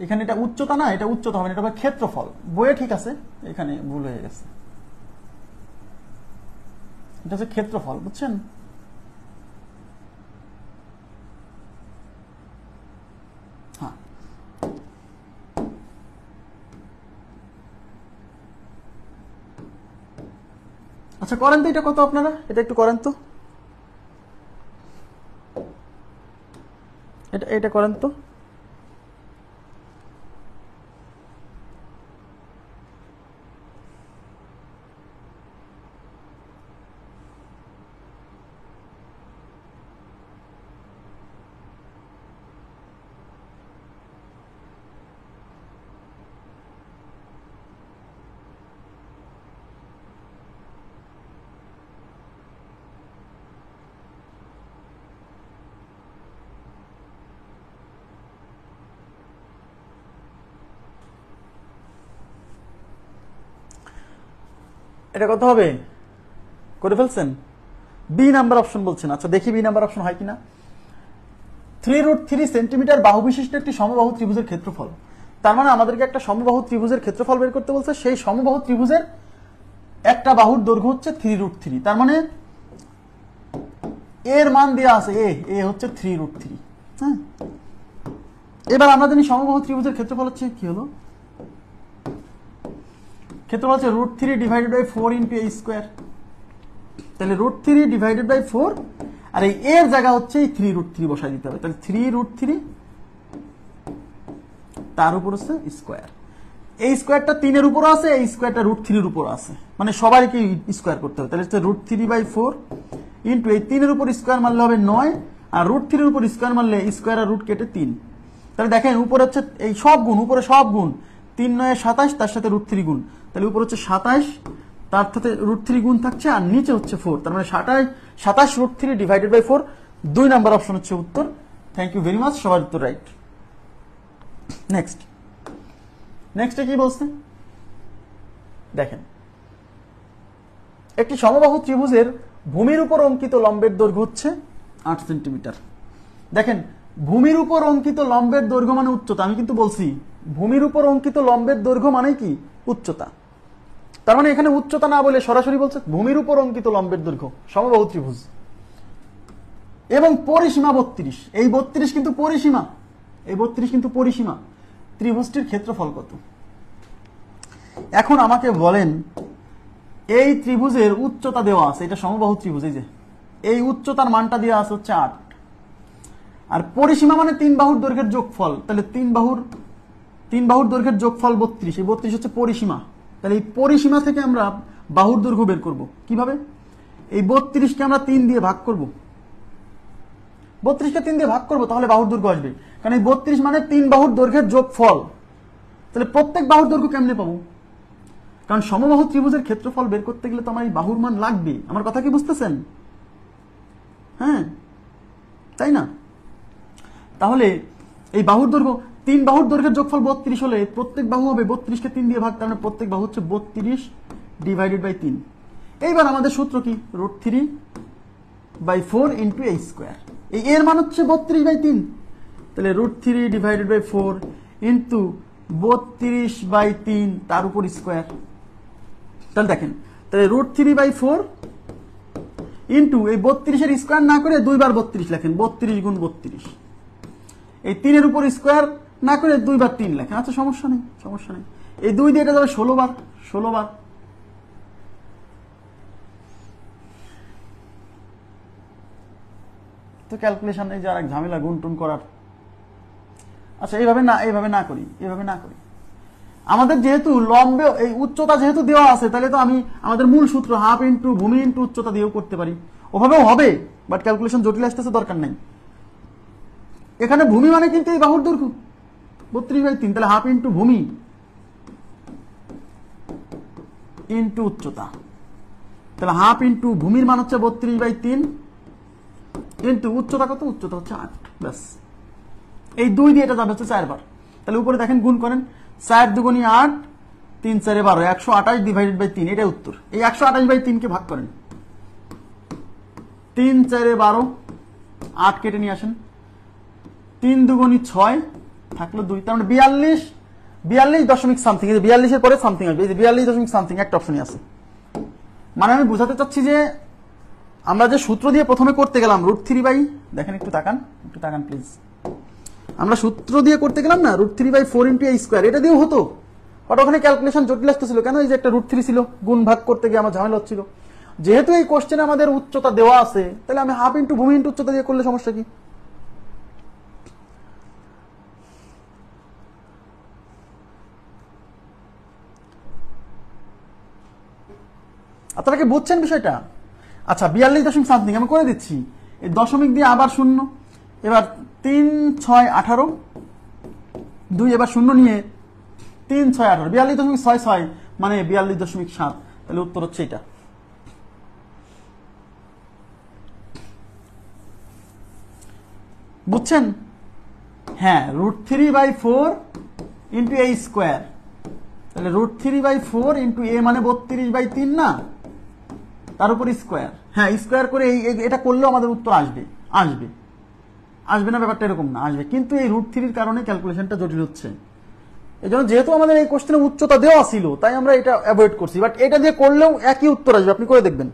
এখানে এটা উচ্চতা না, এটা উচ্চতা হবে না, এটা হবে ক্ষেত্রফল। বইয়ে ঠিক আছে, এখানে ভুল হয়ে গেছে, এটা হচ্ছে ক্ষেত্রফল, বুঝছেন? হ্যাঁ, আচ্ছা করেন তো এটা কত আপনারা, এটা একটু করেন তো, এটা করেন তো। এটা কত হবে করে ফেলছেন? বি নাম্বার অপশন বলছেন। আচ্ছা দেখি বি নাম্বার অপশন হয় কিনা। 3√3 সেন্টিমিটার বাহু বিশিষ্ট একটি সমবাহু ত্রিভুজের ক্ষেত্রফল। তার মানে আমাদেরকে একটা সমবাহু ত্রিভুজের ক্ষেত্রফল বের করতে বলছে। সেই সমবাহু ত্রিভুজের একটা বাহুর দৈর্ঘ্য হচ্ছে 3√3। তার মানে এর মান দেওয়া আছে, এ হচ্ছে 3√3। হ্যাঁ, এবার আমরা জানি সমবাহু ত্রিভুজের ক্ষেত্রফল হচ্ছে কি হলো, ক্ষেত্রফল হচ্ছে √3 divided by 4 into a square. তাহলে √3 ডিভাইডেড বাই 4, আর এই এর জায়গা হচ্ছে এই 3√3 বসাই দিতে হবে। তাহলে 3√3 তার উপর হচ্ছে স্কোয়ার। এই স্কোয়ারটা 3 এর উপর আছে, এই স্কোয়ারটা √3 এর উপর আছে, মানে সবাইকে স্কোয়ার করতে হবে। তাহলে হচ্ছে √3/4 ইন্টু এই 3 এর উপর স্কোয়ার মারলে হবে 9, আর √3 এর উপর স্কোয়ার মারলে স্কোয়ার আর রুট কেটে 3। তাহলে দেখেন উপরে হচ্ছে এই সব গুণ, উপরে সব গুণ, 3 9 27, তার সাথে √3 গুণ, তাহলে উপরে হচ্ছে 27, তার সাথে √3 গুণ থাকছে, আর নিচে হচ্ছে 4। তার মানে 27 √3 ডিভাইডেড বাই 4, 2 নাম্বার অপশন হচ্ছে উত্তর। থ্যাংক ইউ ভেরি মাচ, সবার উত্তর রাইট। নেক্সটে কি বলছে দেখেন, একটি সমবাহু ত্রিভুজের ভূমির উপর অঙ্কিত লম্বের দৈর্ঘ্য হচ্ছে 8 সেন্টিমিটার। দেখেন ভূমির উপর অঙ্কিত লম্বের দৈর্ঘ্য মানে উচ্চতা। আমি কিন্তু বলছি ভূমির উপর অঙ্কিত লম্বের দৈর্ঘ্য মানে কি উচ্চতা। তার মানে এখানে উচ্চতা না বলে সরাসরি বলছে ভূমির উপর অঙ্কিত লম্বের দৈর্ঘ্য সমবাহু ত্রিভুজ, এবং পরিসীমা 32। এই 32 কিন্তু পরিসীমা, এই 32 কিন্তু পরিসীমা। ত্রিভুজটির ক্ষেত্রফল কত? এখন আমাকে বলেন এই ত্রিভুজের উচ্চতা দেওয়া আছে, এটা সমবাহু ত্রিভুজ, এই যে এই উচ্চতার মানটা দেওয়া আছে হচ্ছে 8, আর পরিসীমা মানে 3 বাহুর দৈর্ঘ্যের যোগফল। তাহলে 3 বাহুর দৈর্ঘ্যের যোগফল 32, এই 32 হচ্ছে পরিসীমা। তাহলে এই পরিসীমা থেকে আমরা বাহুর দৈর্ঘ্য বের করব কিভাবে? এই 32কে আমরা 3 দিয়ে ভাগ করব, 32কে 3 দিয়ে ভাগ করব, তাহলে বাহুর দৈর্ঘ্য আসবে। কারণ এই 32 মানে 3 বাহুর দৈর্ঘ্যের যোগফল। তাহলে প্রত্যেক বাহুর দৈর্ঘ্য কেমনে পাবো? কারণ সমবাহু ত্রিভুজের ক্ষেত্রফল বের করতে গেলে তো আমার এই বাহুর মান লাগবে। আমার কথা কি বুঝতেছেন? হ্যাঁ, তাই না? তাহলে এই বাহুর দৈর্ঘ্য, 3 বাহুর দৈর্ঘ্যের যোগফল 32 হলে প্রত্যেক বাহু হবে 32কে 3 দিয়ে ভাগ, তার মানে প্রত্যেক বাহু হচ্ছে 32 ডিভাইডেড বাই 3। এইবার আমাদের সূত্র কি? √3/4 ইন্টু a স্কোয়ার। এই এর মান হচ্ছে 32/3, তাহলে √3 ডিভাইডেড বাই 4 ইন্টু 32/3 তার উপর স্কোয়ার। তাহলে দেখেন, তাহলে √3/4 ইন্টু এই 32-এর স্কোয়ার না করে 2 বার 32 লেখেন, 32 গুণ 32। এই 3 এর উপর স্কোয়ার না করে 2 বার 3 লেখেন। আচ্ছা সমস্যা নেই, সমস্যা নেই। এই 2 দিয়ে এটা যাবে 16 বার, 16 বার। তো ক্যালকুলেশন এই যে আর এক ঝামেলা গুণ টুন করার। আচ্ছা এইভাবে না করি, এইভাবে না করি। আমাদের যেহেতু লম্বে এই উচ্চতা যেহেতু দেওয়া আছে, তাহলে তো আমি আমাদের মূল সূত্র হাফ ইন্টু ভূমি ইন্টু উচ্চতা দিয়েও করতে পারি, ওভাবেও হবে, বাট ক্যালকুলেশন জটিল আসতেছে, দরকার নাই। এখানে ভূমি মানে কিন্তু এই বাহুর দৈর্ঘ্য 32/3, তাহলে হাফ ইন্টু ভূমি ইন্টু উচ্চতা, তাহলে হাফ ইন্টু ভূমির মান হচ্ছে 32/3 ইন্টু উচ্চতা কত, উচ্চতা হচ্ছে 8, ব্যাস। এই 2 দিয়ে এটা যাবে হচ্ছে 4 বার, তাহলে উপরে দেখেন গুণ করেন, 4 দুগুণী 8, 3 4 12, 128 ডিভাইডেড বাই 3, এটাই উত্তর। এই 128/3 কে ভাগ করেন, 3 4 12, 8 কেটে নিয়ে আসেন, 3 দুগুণী 6 থাকলো 2, তার মানে 42 দশমিক সামথিং, 42 এর পরে সামথিং আসবে, এই যে 42 দশমিক সামথিং একটা অপশনই আছে। মানে আমি বোঝাতে চাচ্ছি যে আমরা যে সূত্র দিয়ে প্রথমে করতে গেলাম √3 দেখেন একটু তাকান প্লিজ, আমরা সূত্র দিয়ে করতে গেলাম না √3/4 × a², এটা দিয়েও হতো, বাট ওখানে ক্যালকুলেশন জটিল আসতেছিল, কেন, এই যে একটা √3 ছিল, গুণ ভাগ করতে গিয়ে আমার ঝামেলা হচ্ছিল। যেহেতু এই কোশ্চেনে আমাদের উচ্চতা দেওয়া আছে, তাহলে আমি হাফ ইন্টু ভূমি ইন্টু উচ্চতা দিয়ে করলে সমস্যা কি? আপনারা কি বুঝছেন বিষয়টা? আচ্ছা 42 দশমিক সামথিং আমি করে দিচ্ছি, এই দশমিক দিয়ে আবার 0, এবার 3 6 18, 2 এবার 0 নিয়ে 3 6 18, 42.66 মানে 42.7, তাহলে উত্তর হচ্ছে এটা। বুঝছেন? হ্যাঁ, √3/4 × a², তাহলে √3/4 × a মানে 32/3 না, তার উপর স্কোয়ার, হ্যাঁ স্কোয়ার করে এটা করলেও আমাদের উত্তর আসবে না, ব্যাপারটা এরকম না, আসবে, কিন্তু এই √3 কারণে ক্যালকুলেশনটা জটিল হচ্ছে। এই জন্য যেহেতু আমাদের এই কোশ্চেনে উচ্চতা দেওয়া ছিল, তাই আমরা এটা অ্যাভয়েড করছি, বাট এটা দিয়ে করলেও একই উত্তর আসবে, আপনি করে দেখবেন।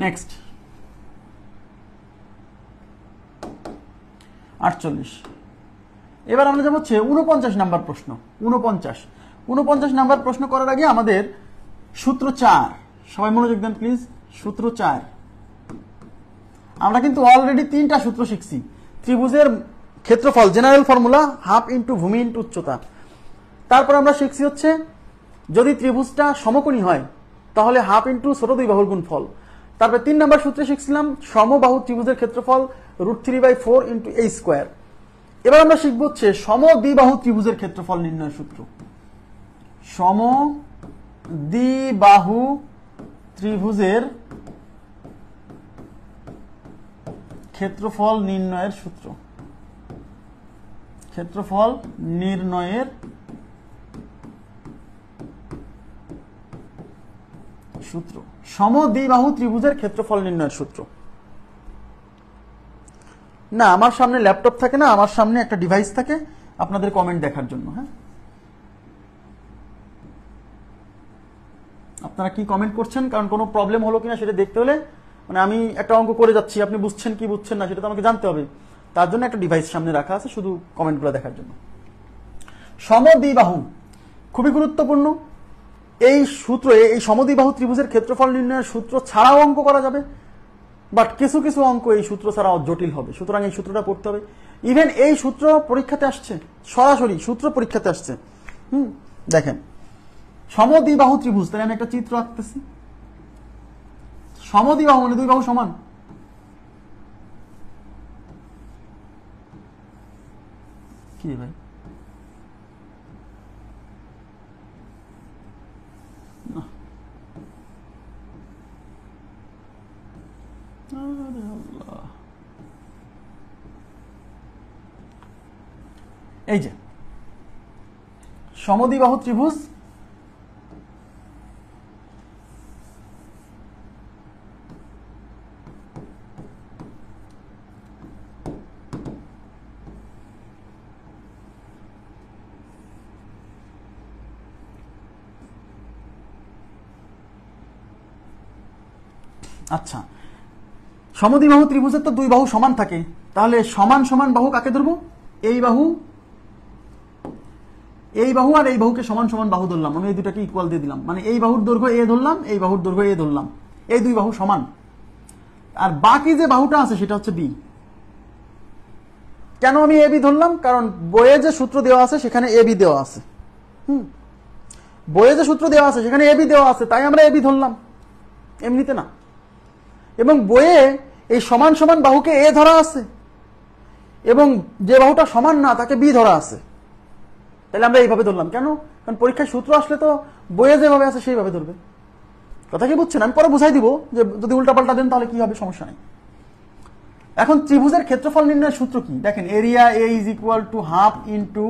নেক্সট 48, এবার আমরা যাব হচ্ছে 49 নাম্বার প্রশ্ন। 49 নাম্বার প্রশ্ন করার আগে আমাদের সূত্র 4, সবাই মনোযোগ দেন প্লিজ, সূত্র 4। আমরা কিন্তু অলরেডি 3টা সূত্র শিখছি। ত্রিভুজের ক্ষেত্রফল জেনারেল ফর্মুলা হাফ ইন্টু ভূমি ইন্টু উচ্চতা, তারপর আমরা শিখছি হচ্ছে যদি ত্রিভুজটা সমকোণী হয় তাহলে হাফ ইন্টু ছোট দুই বাহুর গুণফল, তারপর 3 নম্বর সূত্রে শিখছিলাম সমবাহু ত্রিভুজের ক্ষেত্রফল √3/4 × a²। এবার আমরা শিখব হচ্ছে সমদ্বিবাহু ত্রিভুজের ক্ষেত্রফল নির্ণয়ের সূত্র, সমদ্বিবাহু ত্রিভুজের ক্ষেত্রফল নির্ণয়ের সূত্র, ক্ষেত্রফল নির্ণয়ের সূত্র, সমদ্বিবাহু ত্রিভুজের ক্ষেত্রফল নির্ণয়ের সূত্র। না আমার সামনে ল্যাপটপ থাকে না, আমার সামনে একটা ডিভাইস থাকে আপনাদের কমেন্ট দেখার জন্য। হ্যাঁ, আপনারা কি কমেন্ট করছেন, কারণ কোনো প্রবলেম হলো কিনা সেটা দেখতে হলে, মানে আমি একটা অঙ্ক করে যাচ্ছি, আপনি বুঝছেন কি বুঝছেন না সেটা তো আমাকে জানতে হবে, তার জন্য একটা ডিভাইস সামনে রাখা আছে শুধু কমেন্টগুলো দেখার জন্য। সমদ্বিবাহু খুবই গুরুত্বপূর্ণ। এই সূত্র, এই সমদ্বিবাহু ত্রিভুজের ক্ষেত্রফল নির্ণয়ের সূত্র ছাড়াও অঙ্ক করা যাবে, বাট কিছু কিছু অঙ্ক এই সূত্র ছাড়াও জটিল হবে, সুতরাং এই সূত্রটা পড়তে হবে। ইভেন এই সূত্র পরীক্ষাতে আসছে, সরাসরি সূত্র পরীক্ষাতে আসছে। দেখেন সমদ্বিবাহু ত্রিভুজ, তাহলে আমি একটা চিত্র আঁকতেছি। সমদ্বিবাহু মানে দুই বাহু সমান, কি ভাই এই যে সমদ্বিবাহু ত্রিভুজ, আচ্ছা সমদ্বিবাহু ত্রিভুজের তো দুই বাহু সমান থাকে, তাহলে সমান সমান বাহু কাকে ধরবো, এই বাহু আর এই বাহুকে সমান সমান বাহু ধরলাম, আমি এই দুটাকে ইকুয়াল দিয়ে দিলাম, মানে এই বাহুর দৈর্ঘ্য এ ধরলাম, এই বাহুর দৈর্ঘ্য এ ধরলাম, এই দুই বাহু সমান, আর বাকি যে বাহুটা আছে সেটা হচ্ছে বি। কেন আমি এ বি ধরলাম? কারণ বইয়ে যে সূত্র দেওয়া আছে সেখানে এ বি দেওয়া আছে। বইয়ে যে সূত্র দেওয়া আছে সেখানে এ বি দেওয়া আছে, তাই আমরা এ বি ধরলাম, এমনিতে না। এবং বইয়ে এই সমান সমান বাহুকে এ ধরা আছে এবং যে বাহুটা সমান না তাকে বি ধরা আছে, তাহলে আমরা এইভাবে ধরলাম। কেন? কারণ পরীক্ষায় সূত্র আসলে তো বইয়ে যেভাবে আছে সেইভাবে ধরবে। কথা কি বুঝছেন? আমি পরে বুঝাই দিব যে যদি উল্টাপাল্টা দেন তাহলে কি হবে, সমস্যা নেই। এখন ত্রিভুজের ক্ষেত্রফল নির্ণয়ের সূত্র কি দেখেন, area A is equal to half into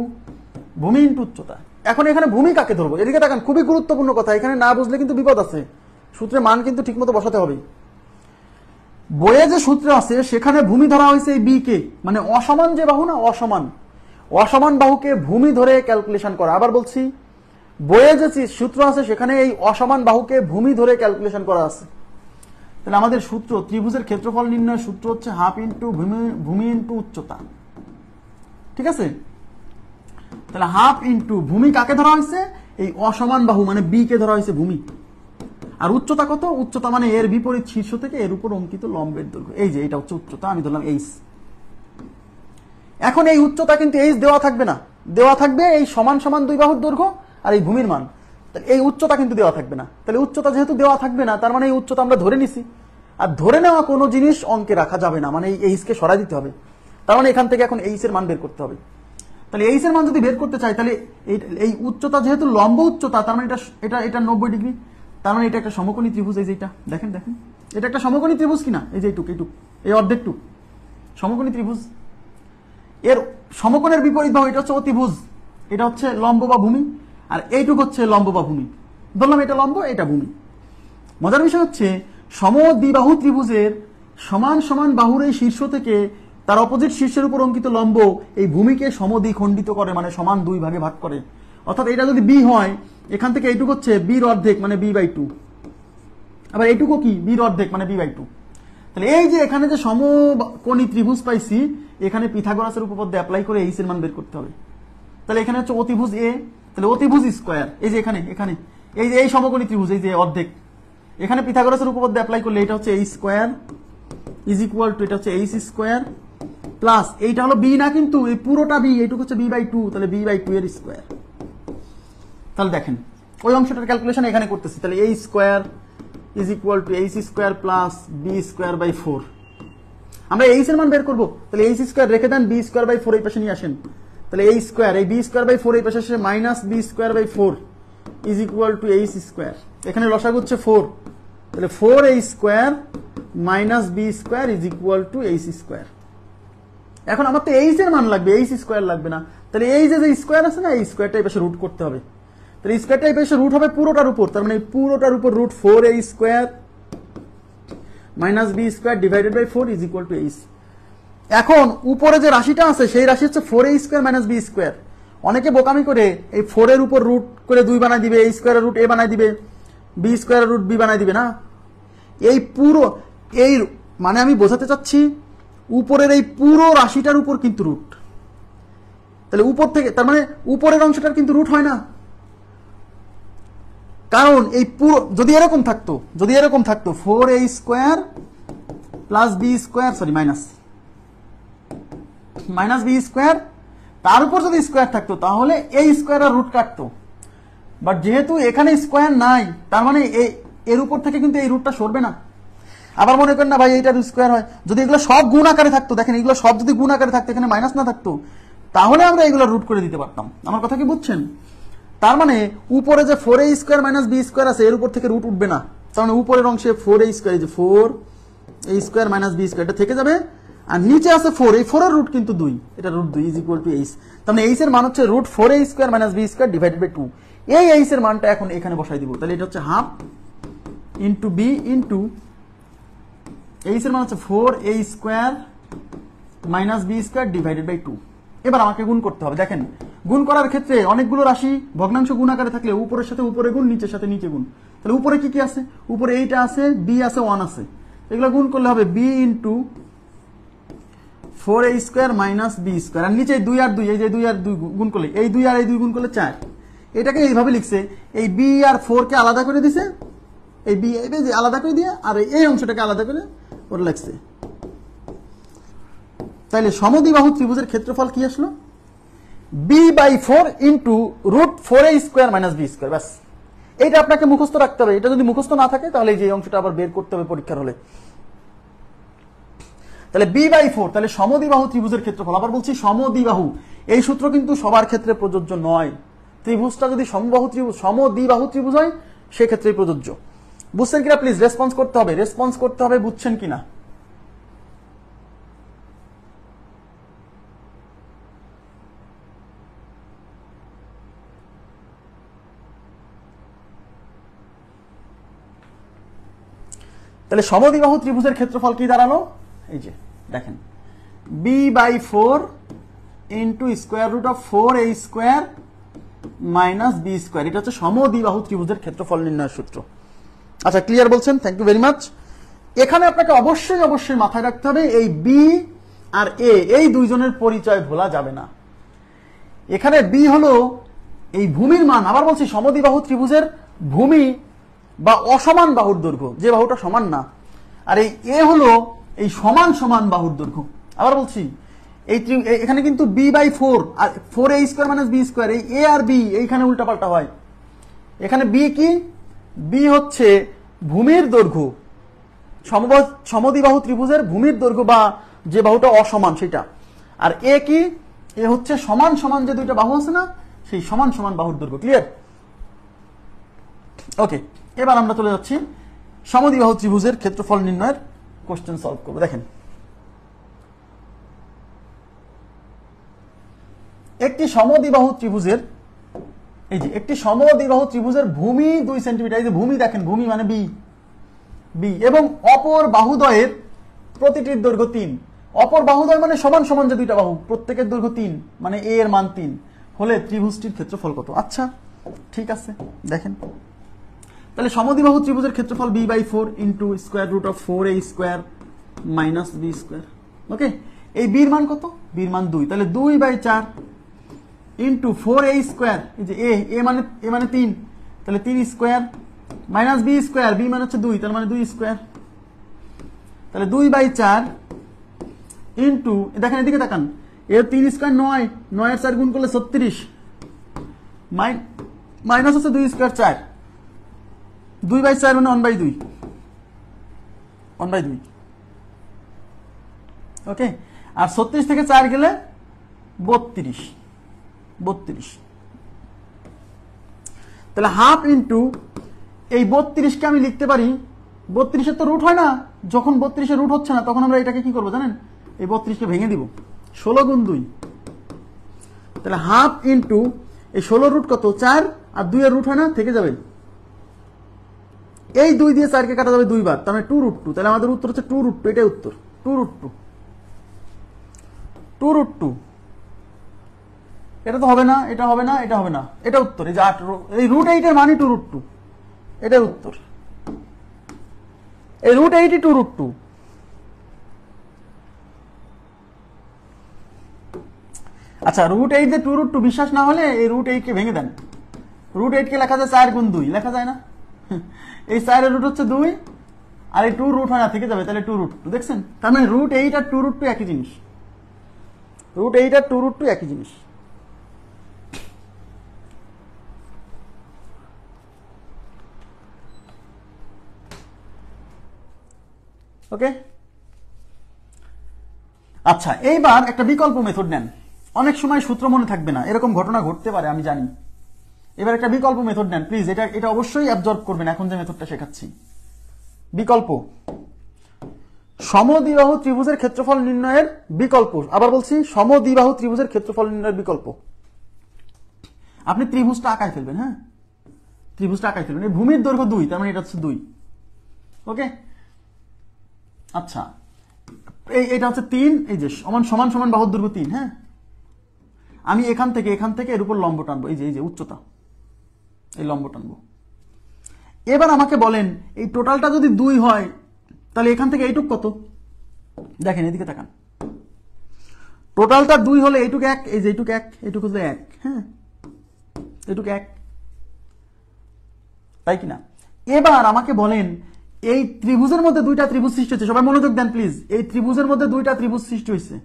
ভূমি ইন্টু উচ্চতা। এখন এখানে ভূমি কাকে ধরবো? এদিকে দেখেন, খুবই গুরুত্বপূর্ণ কথা, এখানে না বুঝলে কিন্তু বিপদ আছে। সূত্রের মান কিন্তু ঠিকমতো বসাতে হবে। বইয়ে যে সূত্র আছে সেখানে ভূমি ধরা হয়েছে এই বি কে, মানে অসমান যে বাহু না, অসমান বাহুকে ভূমি ধরে ক্যালকুলেশন করা। আবার বলছি, বইয়ে যে সূত্র আছে সেখানে এই অসমান বাহুকে ভূমি ধরে ক্যালকুলেশন করা আছে। তাহলে আমাদের সূত্র, ত্রিভুজের ক্ষেত্রফল নির্ণয়ের সূত্র হচ্ছে হাফ ইন্টু ভূমি ইন্টু উচ্চতা। ঠিক আছে? তাহলে হাফ ইন্টু ভূমি কাকে ধরা হয়েছে? এই অসমান বাহু মানে বি কে ধরা হয়েছে ভূমি। আর উচ্চতা কত? উচ্চতা মানে এর বিপরীত শীর্ষ থেকে এর উপর অঙ্কিত লম্বের দৈর্ঘ্য। এই যে এটা হচ্ছে উচ্চতা, আমি ধরলাম এইচ। এখন এই উচ্চতা কিন্তু এইচ দেওয়া থাকবে না, দেওয়া থাকবে এই সমান সমান দুই বাহুর দৈর্ঘ্য আর এই ভূমির মান। তাহলে এই উচ্চতা কিন্তু দেওয়া থাকবে না। তাহলে উচ্চতা যেহেতু দেওয়া থাকবে না, তার মানে এই উচ্চতা আমরা ধরে নিছি। আর ধরে নেওয়া কোনো জিনিস অঙ্কে রাখা যাবে না, মানে এই এইচ কে সরাই দিতে হবে। তার মানে এখান থেকে এখন এইচ এর মান বের করতে হবে। তাহলে এইচ এর মান যদি বের করতে চাই, তাহলে এই উচ্চতা যেহেতু লম্ব উচ্চতা, তার মানে এটা 90 ডিগ্রি। তার মানে এটা একটা সমকোণী ত্রিভুজ। এই যে এটা দেখেন, এটা একটা সমকোণী ত্রিভুজ কিনা? এই যে এইটুক এই অর্ধেকটুক সমকোণী ত্রিভুজ। এর সমকোণের বিপরীত বাহু এটা হচ্ছে অতিভুজ, এটা হচ্ছে লম্ব বা ভূমি, আর এইটুক হচ্ছে লম্ব বা ভূমি। ধরলাম এটা লম্ব, এটা ভূমি। মজার বিষয় হচ্ছে সমদ্বিবাহু ত্রিভুজের সমান সমান বাহুর এই শীর্ষ থেকে তার অপোজিট শীর্ষের উপর অঙ্কিত লম্ব এই ভূমিকে সমদ্বিখণ্ডিত করে, মানে সমান দুই ভাগে ভাগ করে। অর্থাৎ এটা যদি বি হয়, এখান থেকে এইটুকু হচ্ছে বির অর্ধেক মানে b/2, আবার এইটুকু কি বির অর্ধেক মানে b/2। তাহলে এই যে এখানে যে সমকোণী ত্রিভুজ পাইছি, এখানে পিথাগোরাসের উপপাদ্য অ্যাপ্লাই করে এইচ এর মান বের করতে হবে। তাহলে এখানে হচ্ছে অতিভুজ এ, তাহলে অতিভুজ স্কয়ার, এই যে এখানে এই যে এই সমকোণী ত্রিভুজ, এই যে অর্ধেক, এখানে পিথাগোরাসের উপপাদ্য অ্যাপ্লাই করলে এটা হচ্ছে H square is equal two, এটা হচ্ছে এইচ স্কয়ার প্লাস এইটা হলো বি না, কিন্তু এই পুরোটা বি, এইটুকু হচ্ছে b/2, তাহলে b/2 এর স্কয়ার। তাহলে দেখেন ওই অংশটার ক্যালকুলেশন এখানে করতেছি। তাহলে a square is equal to H square plus B square by 4। আমরা এইচ এর মান বের করবো, তাহলে এইচ স্কয়ার রেখে দেন, বি স্কয়ার বাই 4 এই পাশে নিয়ে আসেন। তাহলে এই স্কয়ার, এই বি স্কয়ার বাই 4 এই পাশে আসে minus B square by 4 is equal to H square. এখানে লসাগু হচ্ছে 4, তাহলে 4a square minus B square is equal to H square. এখন আমার তো এইচ এর মান লাগবে, এইচ স্কয়ার লাগবে না। তাহলে এই যে স্কয়ার আছে না, এই স্কয়ারটা এই পাশে রুট করতে হবে। তাহলে স্কয়ারটা এই পাশে রুট হবে পুরোটার উপর, তার মানে পুরোটার উপর root 4a square minus B square divided by 4 is equal to H. এখন উপরে যে রাশিটা আছে সেই রাশি হচ্ছে 4a square minus B square. অনেকে বোকামি করে এই 4 এর উপর রুট করে 2 বানাই দিবে, a স্কয়ারের রুট a বানাই দিবে, বি স্কয়ারের রুট b বানাই দিবে না। এই পুরো এই মানে আমি বোঝাতে চাচ্ছি, উপরের এই পুরো রাশিটার উপর কিন্তু রুট। তাহলে উপর থেকে, তার মানে উপরের অংশটার কিন্তু রুট হয় না, কারণ এই পুরো যদি এরকম থাকতো 4a square plus B square, sorry minus B square, তার উপর যদি স্কয়ার থাকতো তাহলে এই স্কয়ার আর রুট কাটতো। বাট যেহেতু এখানে স্কয়ার নাই, তার মানে এর উপর থেকে কিন্তু এই রুটটা সরবে না। আবার মনে করেন না ভাই এইটার স্কয়ার হয়, যদি এগুলো সব গুণ আকারে থাকতো, দেখেন এগুলো সব যদি গুণ আকারে থাকতো, এখানে মাইনাস না থাকতো, তাহলে আমরা এগুলো রুট করে দিতে পারতাম। আমার কথা কি বুঝছেন? তার মানে উপরে যে 4a square minus B square আছে, এর উপর থেকে রুট উঠবে না। তার মানে উপরের অংশে 4a স্কয়ার, এই যে 4a square minus B square, এটা থেকে যাবে। আর নিচে আছে 4, এই 4 এর রুট কিন্তু 2, এটা root 2 is equal to H. তার মানে এইচ এর মান হচ্ছে root 4a square minus B square divided by 2। এই এইচ এর মানটা এখন এখানে বসাই দিব। তাহলে এটা হচ্ছে half into B into H এর মান হচ্ছে 4a square minus B square divided by 2। এবার আমাকে গুণ করতে হবে। দেখেন গুণ করার ক্ষেত্রে অনেকগুলো রাশি ভগ্নাংশ গুণ আকারে থাকলে উপরের সাথে উপরে গুণ, নিচের সাথে নিচে গুণ। তাহলে উপরে কি কি আছে? উপরে এইটা আছে, বি আছে, 1 আছে, এগুলো গুণ করলে হবে b into 4a square minus B square, আর নিচে 2 আর 2, এই যে 2 আর 2 গুণ করলে, এই 2 আর এই 2 গুণ করলে 4। এটাকে এইভাবে লিখছে, এই বি আর 4 কে আলাদা করে দিছে, এই বি আলাদা করে দিয়ে আর এই অংশটাকে আলাদা করে ওরা লিখছে। তাহলে সমদ্বিবাহু ত্রিভুজের ক্ষেত্রফল কি আসলো? b/4 into √4a² - b²। ব্যাস, এইটা আপনাকে মুখস্থ রাখতে হবে। এটা যদি মুখস্থ না থাকে তাহলে এই যে অংশটা আবার বের করতে হবে পরীক্ষার হলে। তাহলে b/4, তাহলে সমদ্বিবাহু ত্রিভুজের ক্ষেত্রফল। আবার বলছি সমদ্বিবাহু, এই সূত্র কিন্তু সবার ক্ষেত্রে প্রযোজ্য নয়। ত্রিভুজটা যদি সমদ্বিবাহু ত্রিভুজ হয় সেক্ষেত্রেই প্রযোজ্য। বুঝছেন কিনা প্লিজ রেসপন্স করতে হবে, রেসপন্স করতে হবে, বুঝছেন কিনা? তাহলে সমদ্বিবাহু ত্রিভুজের ক্ষেত্রফল কি দাঁড়ালো? এই যে দেখেন, b/4 ইন্টু √4a² - b²। এটা হচ্ছে সমদ্বিবাহু ত্রিভুজের ক্ষেত্রফল নির্ণয়ের সূত্র। আচ্ছা, ক্লিয়ার বলছেন, থ্যাংক ইউ ভেরি মাচ। এখানে আপনাকে অবশ্যই অবশ্যই মাথায় রাখতে হবে এই বি আর এ, এই দুইজনের পরিচয় ভোলা যাবে না। এখানে বি হলো এই ভূমির মান। আবার বলছি সমদ্বিবাহু ত্রিভুজের ভূমি বা অসমান বাহুর দৈর্ঘ্য, যে বাহুটা সমান না। আর এই এ হলো এই সমান সমান বাহুর দৈর্ঘ্য। আবার বলছি এখানে কিন্তু b/4 আর 4a² - b², এই এ আর বি এইখানে উল্টাপাল্টা হয়। এখানে বি কি? বি হচ্ছে ভূমির দৈর্ঘ্য, সমদ্বিবাহু ত্রিভুজের ভূমির দৈর্ঘ্য বা যে বাহুটা অসমান সেটা। আর এ কি? এ হচ্ছে সমান সমান যে দুইটা বাহু আছে না, সেই সমান সমান বাহুর দৈর্ঘ্য। ক্লিয়ার? ওকে, এবার আমরা চলে যাচ্ছি সমদ্বিবাহু ত্রিভুজের ক্ষেত্রফল নির্ণয়ের কোশ্চেন সলভ করব। দেখেন, একটি সমদ্বিবাহু ত্রিভুজের, এই যে একটি সমদ্বিবাহু ত্রিভুজের ভূমি 2 সেন্টিমিটার। এই যে ভূমি দেখেন, ভূমি মানে বি, বি, এবং অপর বাহুদ্বয়ের প্রতিটির দৈর্ঘ্য 3। অপর বাহুদ্বয় মানে সমান সমান যে দুইটা বাহু, প্রত্যেকের দৈর্ঘ্য 3, মানে এ এর মান 3 হলে ত্রিভুজটির ক্ষেত্রফল কত? আচ্ছা ঠিক আছে, দেখেন তাহলে সমদ্বিবাহু ত্রিভুজের ক্ষেত্রফল b/4 ইন্টু √4a² - b²। ওকে, এই বির মান কত? বির মান 2, তাহলে 2/4 ইন্টু 4a², এই যে এ মানে 3, তাহলে 3² - b², বি মানে হচ্ছে 2, তার মানে 2²। তাহলে 2/4 ইন্টু, দেখেন এদিকে তাকান, এর 3² 9, 9 এর 4 গুণ করলে 36, মাইনাস হচ্ছে 2² 4, 2/4 মানে 1/2, 1/2। ওকে, আর 36 থেকে 4 গেলে 32, 32। তাহলে হাফ ইন্টু এই 32কে আমি লিখতে পারি, 32 এর তো রুট হয় না, যখন 32 এর রুট হচ্ছে না তখন আমরা এটাকে কি করবো জানেন? এই 32কে ভেঙে দিব, 16 গুণ 2। তাহলে হাফ ইন্টু এই 16 রুট কত? 4, আর 2 এর রুট হয় না, থেকে যাবে। এই 2 দিয়ে 4কে কাটা যাবে 2 বার, তার মানে 2√2। তাহলে আমাদের উত্তর হচ্ছে 2√2, এটাই উত্তর, 2√2, 2√2। এটা তো হবে না, এটা হবে না, এটা হবে না, এটা উত্তর। এই যে 8, এই √8 এর মানে 2√2, এটাই উত্তর। এই √8 2√2। আচ্ছা, √8 যে 2√2 বিশ্বাস না হলে এই √8 কে ভেঙে দেন। √8 কে লেখা যায় 4 গুণ 2, লেখা যায় না? এই 4 এর রুট হচ্ছে 2, আর এই 2 রুট হয় না, থেকে যাবে, তাহলে 2√2। দেখছেন? তার মানে √8 আর 2√2 একই জিনিস, √8 আর 2√2 একই জিনিস। ওকে, আচ্ছা এইবার একটা বিকল্প মেথড নেন। অনেক সময় সূত্র মনে থাকবে না, এরকম ঘটনা ঘটতে পারে, আমি জানি। এবার একটা বিকল্প মেথড নেন প্লিজ, এটা অবশ্যই অ্যাবজর্ব করবেন এখন যে মেথডটা শেখাচ্ছি। বিকল্প সমদ্বিবাহু ত্রিভুজের ক্ষেত্রফল নির্ণয়ের বিকল্প। আবার বলছি, সমদ্বিবাহু ত্রিভুজের ক্ষেত্রফল নির্ণয়ের বিকল্প। আপনি ত্রিভুজটা আঁকায় ফেলবেন। হ্যাঁ, ত্রিভুজটা আঁকায় ফেলবেন। এই ভূমির দৈর্ঘ্য 2, তার মানে এটা হচ্ছে 2। ওকে, আচ্ছা এটা হচ্ছে 3, এই যে সমান সমান বাহুর দৈর্ঘ্য 3। হ্যাঁ, আমি এখান থেকে এর উপর লম্ব টানবো, এই যে উচ্চতা, এই লম্ব টানবো। এবার আমাকে বলেন এই টোটালটা যদি 2 হয় তাহলে এখান থেকে এইটুক কত? দেখেন এদিকে তাকান, টোটালটা 2 হলে এইটুক 1, এই যে এইটুক 1, এইটুক হচ্ছে 1। হ্যাঁ, এইটুক 1, তাই কিনা? এবার আমাকে বলেন এই ত্রিভুজের মধ্যে 2টা ত্রিভুজ সৃষ্টি হচ্ছে। সবাই মনোযোগ দেন প্লিজ, এই ত্রিভুজের মধ্যে 2টা ত্রিভুজ সৃষ্টি হয়েছে।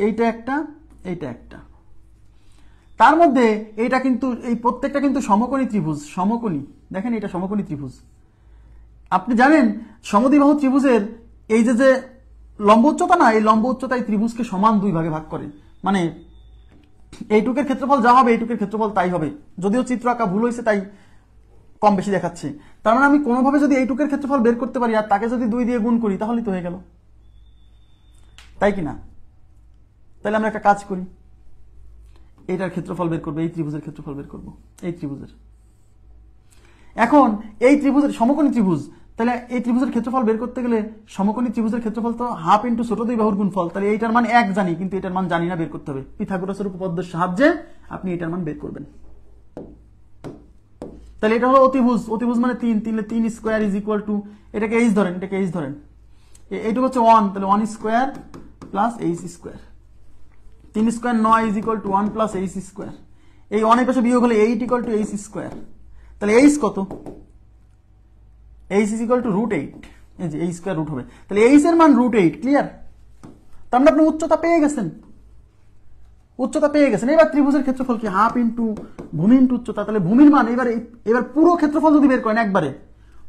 এইটা একটা, এইটা একটা। তার মধ্যে এইটা কিন্তু, এই প্রত্যেকটা কিন্তু সমকোণী ত্রিভুজ, সমকোণী। দেখেন এটা সমকোণী ত্রিভুজ। আপনি জানেন সমদ্বিবাহু ত্রিভুজের এই যে লম্ব উচ্চতা না, এই লম্ব উচ্চতা এই ত্রিভুজকে সমান দুই ভাগে ভাগ করে। মানে এইটুকের ক্ষেত্রফল যা হবে এইটুকের ক্ষেত্রফল তাই হবে, যদিও চিত্র আঁকা ভুল হয়েছে তাই কম বেশি দেখাচ্ছে। তার মানে আমি কোনোভাবে যদি এইটুকের ক্ষেত্রফল বের করতে পারি আর তাকে যদি 2 দিয়ে গুণ করি তাহলেই তো হয়ে গেল, তাই কি না? তাহলে আমরা একটা কাজ করি, এইটার ক্ষেত্রফল বের করবো, এই ত্রিভুজের ক্ষেত্রফল বের করবো, এই ত্রিভুজের। এখন এই ত্রিভুজের সমকোণী ত্রিভুজ, তাহলে এই ত্রিভুজের ক্ষেত্রফল বের করতে গেলে সমকোণী ত্রিভুজের ক্ষেত্রফল তো হাফ ইন্টু ছোট দুই বাহুর গুণফল। তাহলে এইটার মান 1 জানি, কিন্তু এটার মান জানি না, বের করতে হবে। পিথাগোরাসের উপপাদ্যের সাহায্যে আপনি এটার মান বের করবেন। তাহলে এটা হলো অতিভুজ, অতিভুজ মানে 3, 3 স্কোয়ার ইজ ইকুয়াল টু, এটাকে এইচ ধরেন, এটাকে এইচ ধরেন, এইটুকু হচ্ছে 1, তাহলে 1 square plus H square. 3 square 9 is equal two 1 plus H square. এই 1 এর পাশে বিয়োগ হলে 8 ইকুয়াল টু এইচ স্কোয়ার। তাহলে এইচ কত? এইচ ইজ ইকুয়াল টু √8, এই যে এইচ স্কোয়ার রুট হবে। তাহলে এইচ এর মান √8, ক্লিয়ার? তার মানে আপনি উচ্চতা পেয়ে গেছেন, উচ্চতা পেয়ে গেছেন। এবার ত্রিভুজের ক্ষেত্রফল কি? হাফ ইন্টু ভূমি ইন্টু উচ্চতা। তাহলে ভূমির মান এবার পুরো ক্ষেত্রফল যদি বের করেন, একবারে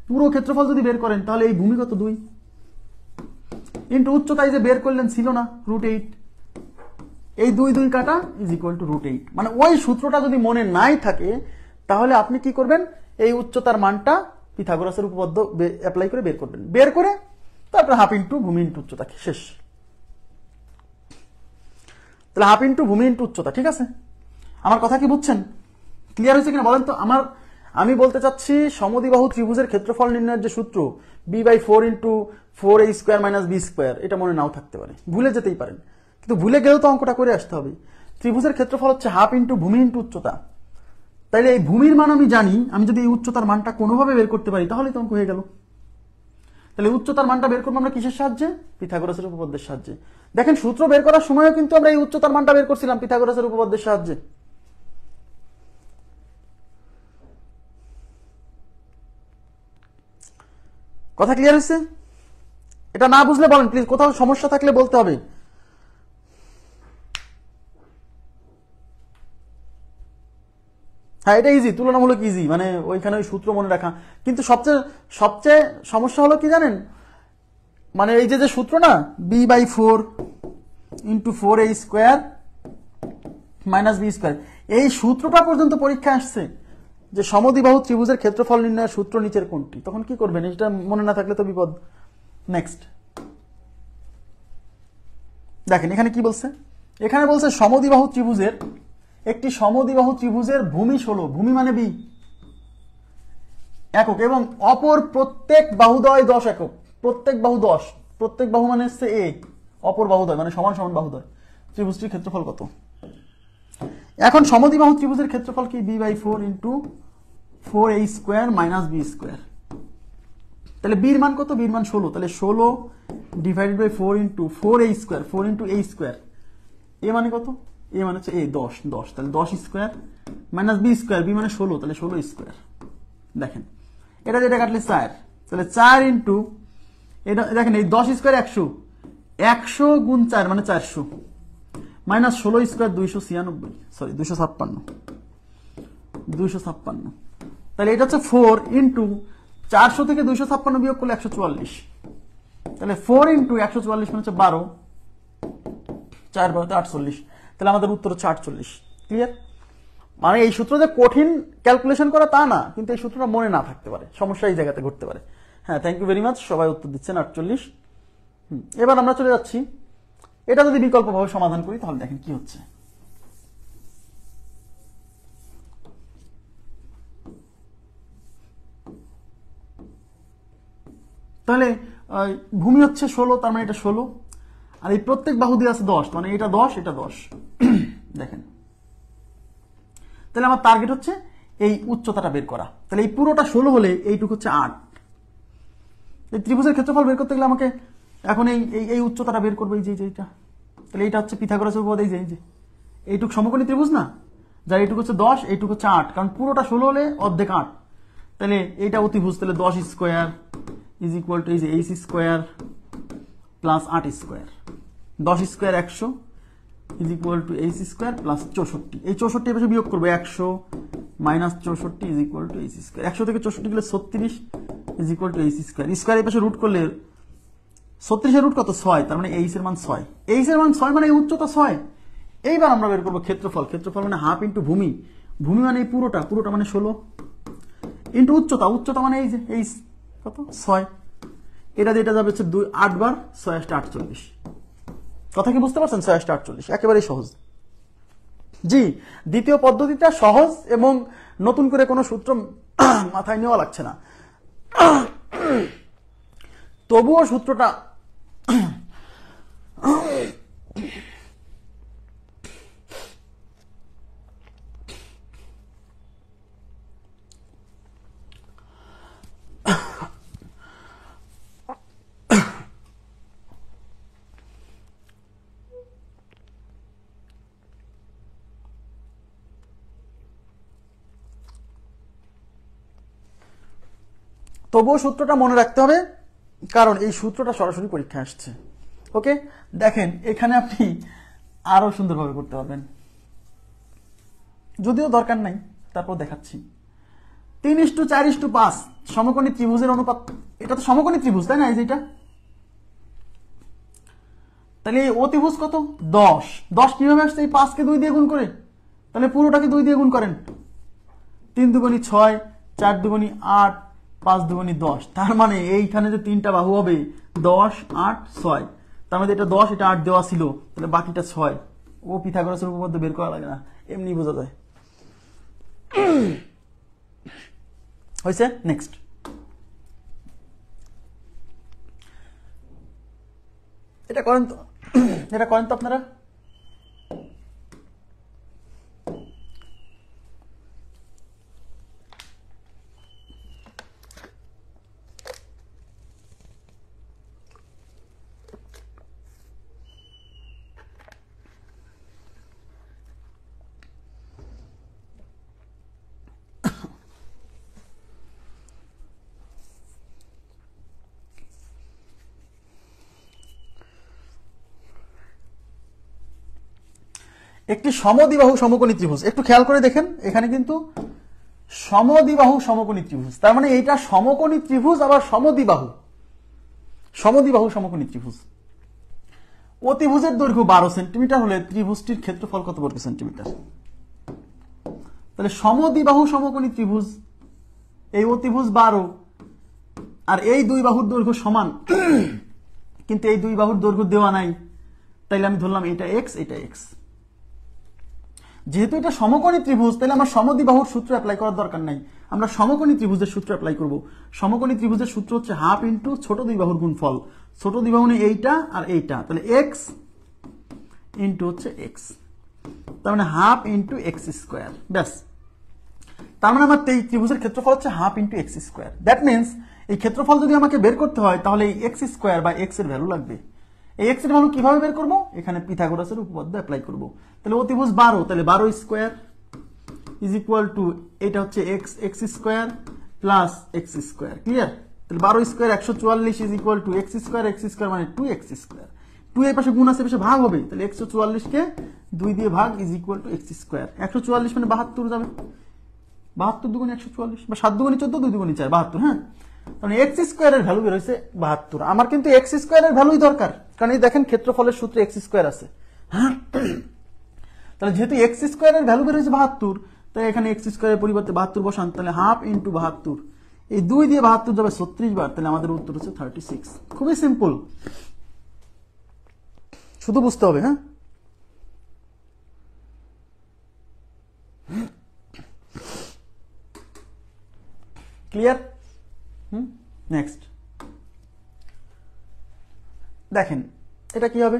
পুরো ক্ষেত্রফল যদি বের করেন, তাহলে এই ভূমি কত? 2 ইন্টু উচ্চতা, এই যে বের করলেন ছিল না √8, এই 2 কাটা ইজ ইকুয়াল টু √8। মানে ওই সূত্রটা যদি মনে নাই থাকে তাহলে আপনি কি করবেন? এই উচ্চতার মানটা পিথাগোরাসের উপপাদ্য অ্যাপ্লাই করে বের করবেন, বের করে তারপরে হাফ ইন্টু ভূমি ইন্টু উচ্চতা, শেষ। তাহলে হাফ ইন্টু ভূমি ইন্টু উচ্চতা, ঠিক আছে? আমার কথা কি বুঝছেন? ক্লিয়ার হয়েছে কিনা বলেন তো? আমি বলতে চাচ্ছি সমদ্বিবাহু ত্রিভুজের ক্ষেত্রফল নির্ণয়ের যে সূত্র b/4 into 4a² minus b², এটা মনে নাও থাকতে পারে, ভুলে যেতেই পারেন, কিন্তু ভুলে গেলেও তো অঙ্কটা করে আসতে হবে। ত্রিভুজের ক্ষেত্রফল হচ্ছে হাফ ইন্টু ভূমি ইন্টু উচ্চতা। তাইলে এই ভূমির মান আমি জানি, আমি যদি এই উচ্চতার মানটা কোনোভাবে বের করতে পারি তাহলে তো অঙ্ক হয়ে গেল। তাহলে উচ্চতার মানটা বের করবো আমরা কিসের সাহায্যে? পিথাগোরাসের উপপাদ্যের সাহায্যে। দেখেন সূত্র বের করার সময়ও কিন্তু আমরা এই উচ্চতার মানটা বের করছিলাম পিথাগোরাসের উপপাদ্যের সাহায্যে। কথা ক্লিয়ার হয়েছে? এটা না বুঝলে বলেন প্লিজ, কোথাও সমস্যা থাকলে বলতে হবে। হ্যাঁ, এটা ইজি, তুলনামূলক ইজি, মানে ওইখানে ওই সূত্র মনে রাখা। কিন্তু সবচেয়ে সমস্যা হলো কি জানেন, মানে এই যে সূত্র না, b/4 into 4a² minus b², এই সূত্রটা পর্যন্ত পরীক্ষা আসছে যে সমদ্বিবাহু ত্রিভুজের ক্ষেত্রফল নির্ণয়ের সূত্র নিচের কোনটি। তখন কি করবেন? এটা মনে না থাকলে তো বিপদ। নেক্সট দেখেন এখানে কি বলছে, এখানে বলছে সমদ্বিবাহু ত্রিভুজের, একটি সমদ্বিবাহু ত্রিভুজের ভূমি 16, ভূমি মানে বি একক, এবং অপর প্রত্যেক বাহুদ্বয় 10 একক। প্রত্যেক বাহু 10, প্রত্যেক বাহু মানে হচ্ছে এ, অপর বাহুদ্বয় মানে সমান সমান বাহুদ্বয়। ত্রিভুজটির ক্ষেত্রফল কত? এখন সমদ্বিবাহু ত্রিভুজের ক্ষেত্রফল কি? b/4 into 4a² minus b²। তাহলে বির মান কত? বির মান 16, তাহলে 16 ডিভাইডেড by 4 into 4a², 4 into a²। A মানে কত? এ মানে হচ্ছে 10, তাহলে 10² মাইনাস b², বি মানে 16, তাহলে 16²। দেখেন এটা যেটা কাটলে 4, তাহলে 4 ইন্টু এটা, দেখেন এই 10² 100, 100 গুণ 4 মানে 400, মাইনাস 16² 296, সরি 256। তাহলে এটা হচ্ছে 4 ইন্টু 400 থেকে 256 বিয়োগ করলে 144, তাহলে 4 ইন্টু 144 মানে হচ্ছে 12, 4 12 48, তাহলে আমাদের উত্তর হচ্ছে 48। ক্লিয়ার? মানে এই সূত্র যে কঠিন ক্যালকুলেশন করা তা না, কিন্তু এই সূত্রটা মনে না থাকতে পারে, সমস্যা এই জায়গাতে ঘটতে পারে। হ্যাঁ, থ্যাংক ইউ ভেরি মাচ, সবাই উত্তর দিচ্ছেন 48। এবার আমরা চলে যাচ্ছি, এটা যদি বিকল্পভাবে সমাধান করি তাহলে দেখেন কি হচ্ছে। তাহলে ভূমি হচ্ছে 16, তার মানে এটা 16, আর এই প্রত্যেক বাহু দিয়ে আছে 10, মানে এটা 10, এটা 10। দেখেন তাহলে আমার টার্গেট হচ্ছে এই উচ্চতাটা বের করা। তাহলে এই পুরোটা 16 হলে এইটুকু হচ্ছে 8। এই ত্রিভুজের ক্ষেত্রফল বের করতে গেলে আমাকে এখন এই উচ্চতাটা বের করবো, এই যে এইটা। তাহলে এইটা হচ্ছে পিথাগোরাসের উপপাদ্য, এই যে এইটুক সমকোণী ত্রিভুজ না, যার এইটুকু হচ্ছে 10, এইটুকু হচ্ছে 8, কারণ পুরোটা 16 হলে অর্ধেক 8। তাহলে এইটা অতিভুজ, তাহলে 10² ইজ ইকুয়াল টু এই যে h² plus 8²। 10² 100, is equal to H square plus 64। এই 64 পাশে বিয়োগ করবো, 100 minus 64 is equal to H square. 100 থেকে 64 গেলে 36 is equal to H square. Square এই পাশে রুট করলে 36 এর রুট কত? 6, তার মানে এইচ এর মান 6। এইচ এর মান 6 মানে এই উচ্চতা 6। এইবার আমরা বের করবো ক্ষেত্রফল। ক্ষেত্রফল মানে হাফ ইন্টু ভূমি, ভূমি মানে এই পুরোটা, পুরোটা মানে 16 ইন্টু উচ্চতা, উচ্চতা মানে এই যে এইচ কত? 6। এটা দিয়ে এটা যাবে হচ্ছে 8 বার 6 × 48। কথা কি বুঝতে পারছেন? 6 × 48 একেবারেই সহজ। জি, দ্বিতীয় পদ্ধতিটা সহজ এবং নতুন করে কোনো সূত্র মাথায় নেওয়া লাগছে না। তবুও সূত্রটা তবুও সূত্রটা মনে রাখতে হবে, কারণ এই সূত্রটা সরাসরি পরীক্ষা আসছে। ওকে, দেখেন এখানে আপনি আরো সুন্দরভাবে করতে পারবেন, যদিও দরকার নাই, তারপর দেখাচ্ছি। 3:4:5 সমকোণী ত্রিভুজের অনুপাত। এটা তো সমকোণী ত্রিভুজ, তাই না? এই যেটা, তাহলে এই অতিভুজ কত? 10। 10 কিভাবে আসছে? এই 5 কে 2 দিয়ে গুণ করে। তাহলে পুরোটাকে 2 দিয়ে গুণ করেন। 3 দুগুণী 6, 4 দুগুণী 8, 5 দুগুণী 10। তার মানে এইখানে যে তিনটা বাহু হবে 10, 8, 6। তার মানে এটা 10, এটা 8 দেওয়া ছিল, তাহলে বাকিটা 6। ও পিথাগোরাসের উপপাদ্য বের করা লাগে না, এমনি বোঝা যায়। হয়েছে? নেক্সট, এটা করেন তো, এটা করেন তো আপনারা। একটি সমদ্বিবাহু সমকোণী ত্রিভুজ, একটু খেয়াল করে দেখেন, এখানে কিন্তু সমদ্বিবাহু সমকোণী ত্রিভুজ, তার মানে এইটা সমকোণী ত্রিভুজ আবার সমদ্বিবাহু। সমদ্বিবাহু সমকোণী ত্রিভুজ। অতিভুজের দৈর্ঘ্য 12 সেন্টিমিটার হলে ত্রিভুজটির ক্ষেত্রফল কত বর্গ সেন্টিমিটার? তাহলে সমদ্বিবাহু সমকোণী ত্রিভুজ, এই অতিভুজ 12 আর এই দুই বাহুর দৈর্ঘ্য সমান, কিন্তু এই দুই বাহুর দৈর্ঘ্য দেওয়া নাই, তাইলে আমি ধরলাম এটা এক্স, এটা এক্স। যেহেতু এটা সমকোণী ত্রিভুজ, তাহলে আমার সমদ্বিবাহুর সূত্র অ্যাপ্লাই করার দরকার নাই, আমরা সমকোণী ত্রিভুজের সূত্র অ্যাপ্লাই করব। সমকোণী ত্রিভুজের সূত্র হচ্ছে হাফ ইন্টু ছোট দুই বাহুর গুণফল। ছোট দুই বাহু মানে এইটা আর এইটা, তাহলে এক্স ইন্টু হচ্ছে এক্স, তার মানে হাফ ইন্টু এক্স স্কোয়ার। ব্যাস, তার মানে আমার এই ত্রিভুজের ক্ষেত্রফল হচ্ছে half into x square. That means এই ক্ষেত্রফল যদি আমাকে বের করতে হয়, তাহলে এই এক্স স্কোয়ার বা এক্স এর ভ্যালু লাগবে। এই এক্স এর ভ্যালু কিভাবে বের করব? এখানে পিথাগোরাসের উপপাদ্য অ্যাপ্লাই করব। তাহলে অতিভুজ 12, তাহলে 12 স্কোয়ার ইজ ইকুয়াল টু, এটা হচ্ছে x, x square plus x square. Clear? তাহলে 12 square 144 is equal to x square মানে 2x স্কোয়ার। 2 এর পাশে গুণ আছে, পাশে ভাগ হবে, তাহলে 144 কে 2 দিয়ে ভাগ is equal to x square. 144 মানে 72 যাবে, 72 দুগুণে 144 বা 7 দুগুণে 14, 2 দুগুণে 4, 72। হ্যাঁ, তাহলে এক্স স্কোয়ারের ভ্যালু বের হয়েছে 72। আমার কিন্তু এক্স স্কোয়ারের ভ্যালুই দরকার, কারণ এই দেখেন ক্ষেত্রফলের সূত্রে এক্স স্কোয়ার আছে। তাহলে যেহেতু এক্স স্কোয়ারের ভ্যালু বের হয়েছে 72, তাই এখানে এক্স স্কোয়ারের পরিবর্তে 72 বসান, তাহলে হাফ ইন্টু 72, এই 2 দিয়ে 72 যাবে 36 বার, তাহলে আমাদের উত্তর হচ্ছে 36। খুবই সিম্পল, শুধু বুঝতে হবে। হ্যাঁ, ক্লিয়ার? নেক্সট দেখেন, এটা কি হবে?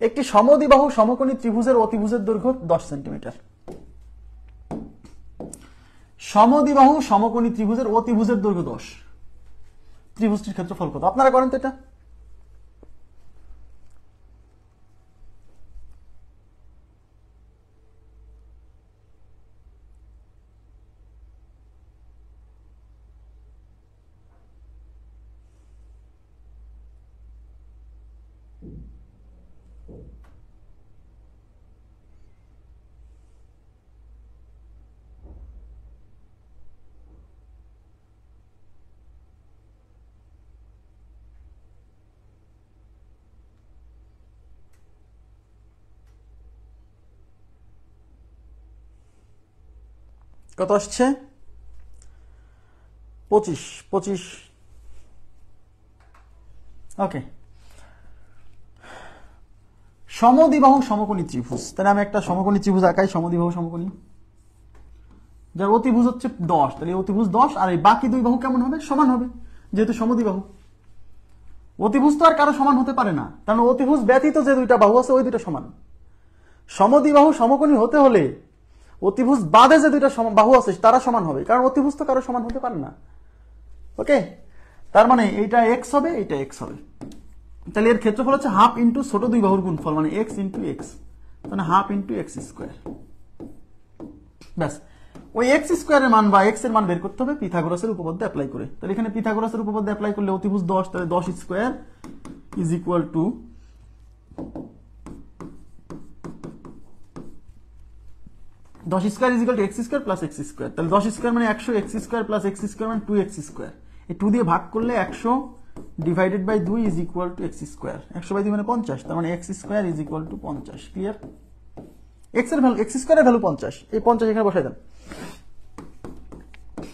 একটি সমদ্বিবাহু সমকোণী ত্রিভুজের অতিভুজের দৈর্ঘ্য 10 সেন্টিমিটার। সমদ্বিবাহু সমকোণী ত্রিভুজের অতিভুজের দৈর্ঘ্য 10, ত্রিভুজটির ক্ষেত্রফল কত? আপনারা করেন তো এটা। কত আসছে 25 ওকে। সমদ্বিবাহু সমকোণী ত্রিভুজ, তাহলে আমি একটা সমকোণী ত্রিভুজ আঁকাই, সমদ্বিবাহু সমকোণী, যার অতিভুজ হচ্ছে 10, তাহলে অতিভুজ 10 আর এই বাকি দুই বাহু কেমন হবে, সমান হবে, যেহেতু সমদ্বিবাহু। অতিভুজ তো আর কারো সমান হতে পারে না, কারণ অতিভুজ ব্যতীত যে দুইটা বাহু আছে ওই দুইটা সমান। সমদ্বিবাহু সমকোণী হতে হলে অতিভুজ বাদে যে দুইটা বাহু আছে তারা সমান হবে, কারণ অতিভুজ তো কারো সমান হতে পারে না। ওকে, তার মানে এইটা এক্স হবে, এইটা এক্স হবে, তাহলে এর ক্ষেত্রফল হচ্ছে হাফ ইন্টু ছোট দুই বাহুর গুণফল, মানে এক্স ইন্টু এক্স, মানে হাফ ইন্টু এক্স স্কোয়ার। ব্যাস, ওই এক্স স্কোয়ারের মান বা এক্স এর মান বের করতে হবে পিথাগোরাসের উপপাদ্য অ্যাপ্লাই করে। তাহলে এখানে পিথাগোরাসের উপপাদ্য অ্যাপ্লাই করলে অতিভুজ 10, তাহলে 10 square is equal to 10 square is equal to x square plus x square. তাহলে 10 স্কোয়ার মানে 100, x square plus x square মানে 2x স্কোয়ার। এই 2 দিয়ে ভাগ করলে 100 divided by 2 is equal to x square. 100 by 2 মানে 50, তার মানে x square is equal to 50। Clear? X এর ভ্যালু, এক্স স্কোয়ারের ভ্যালু 50, এই 50 এখানে বসাই দেন।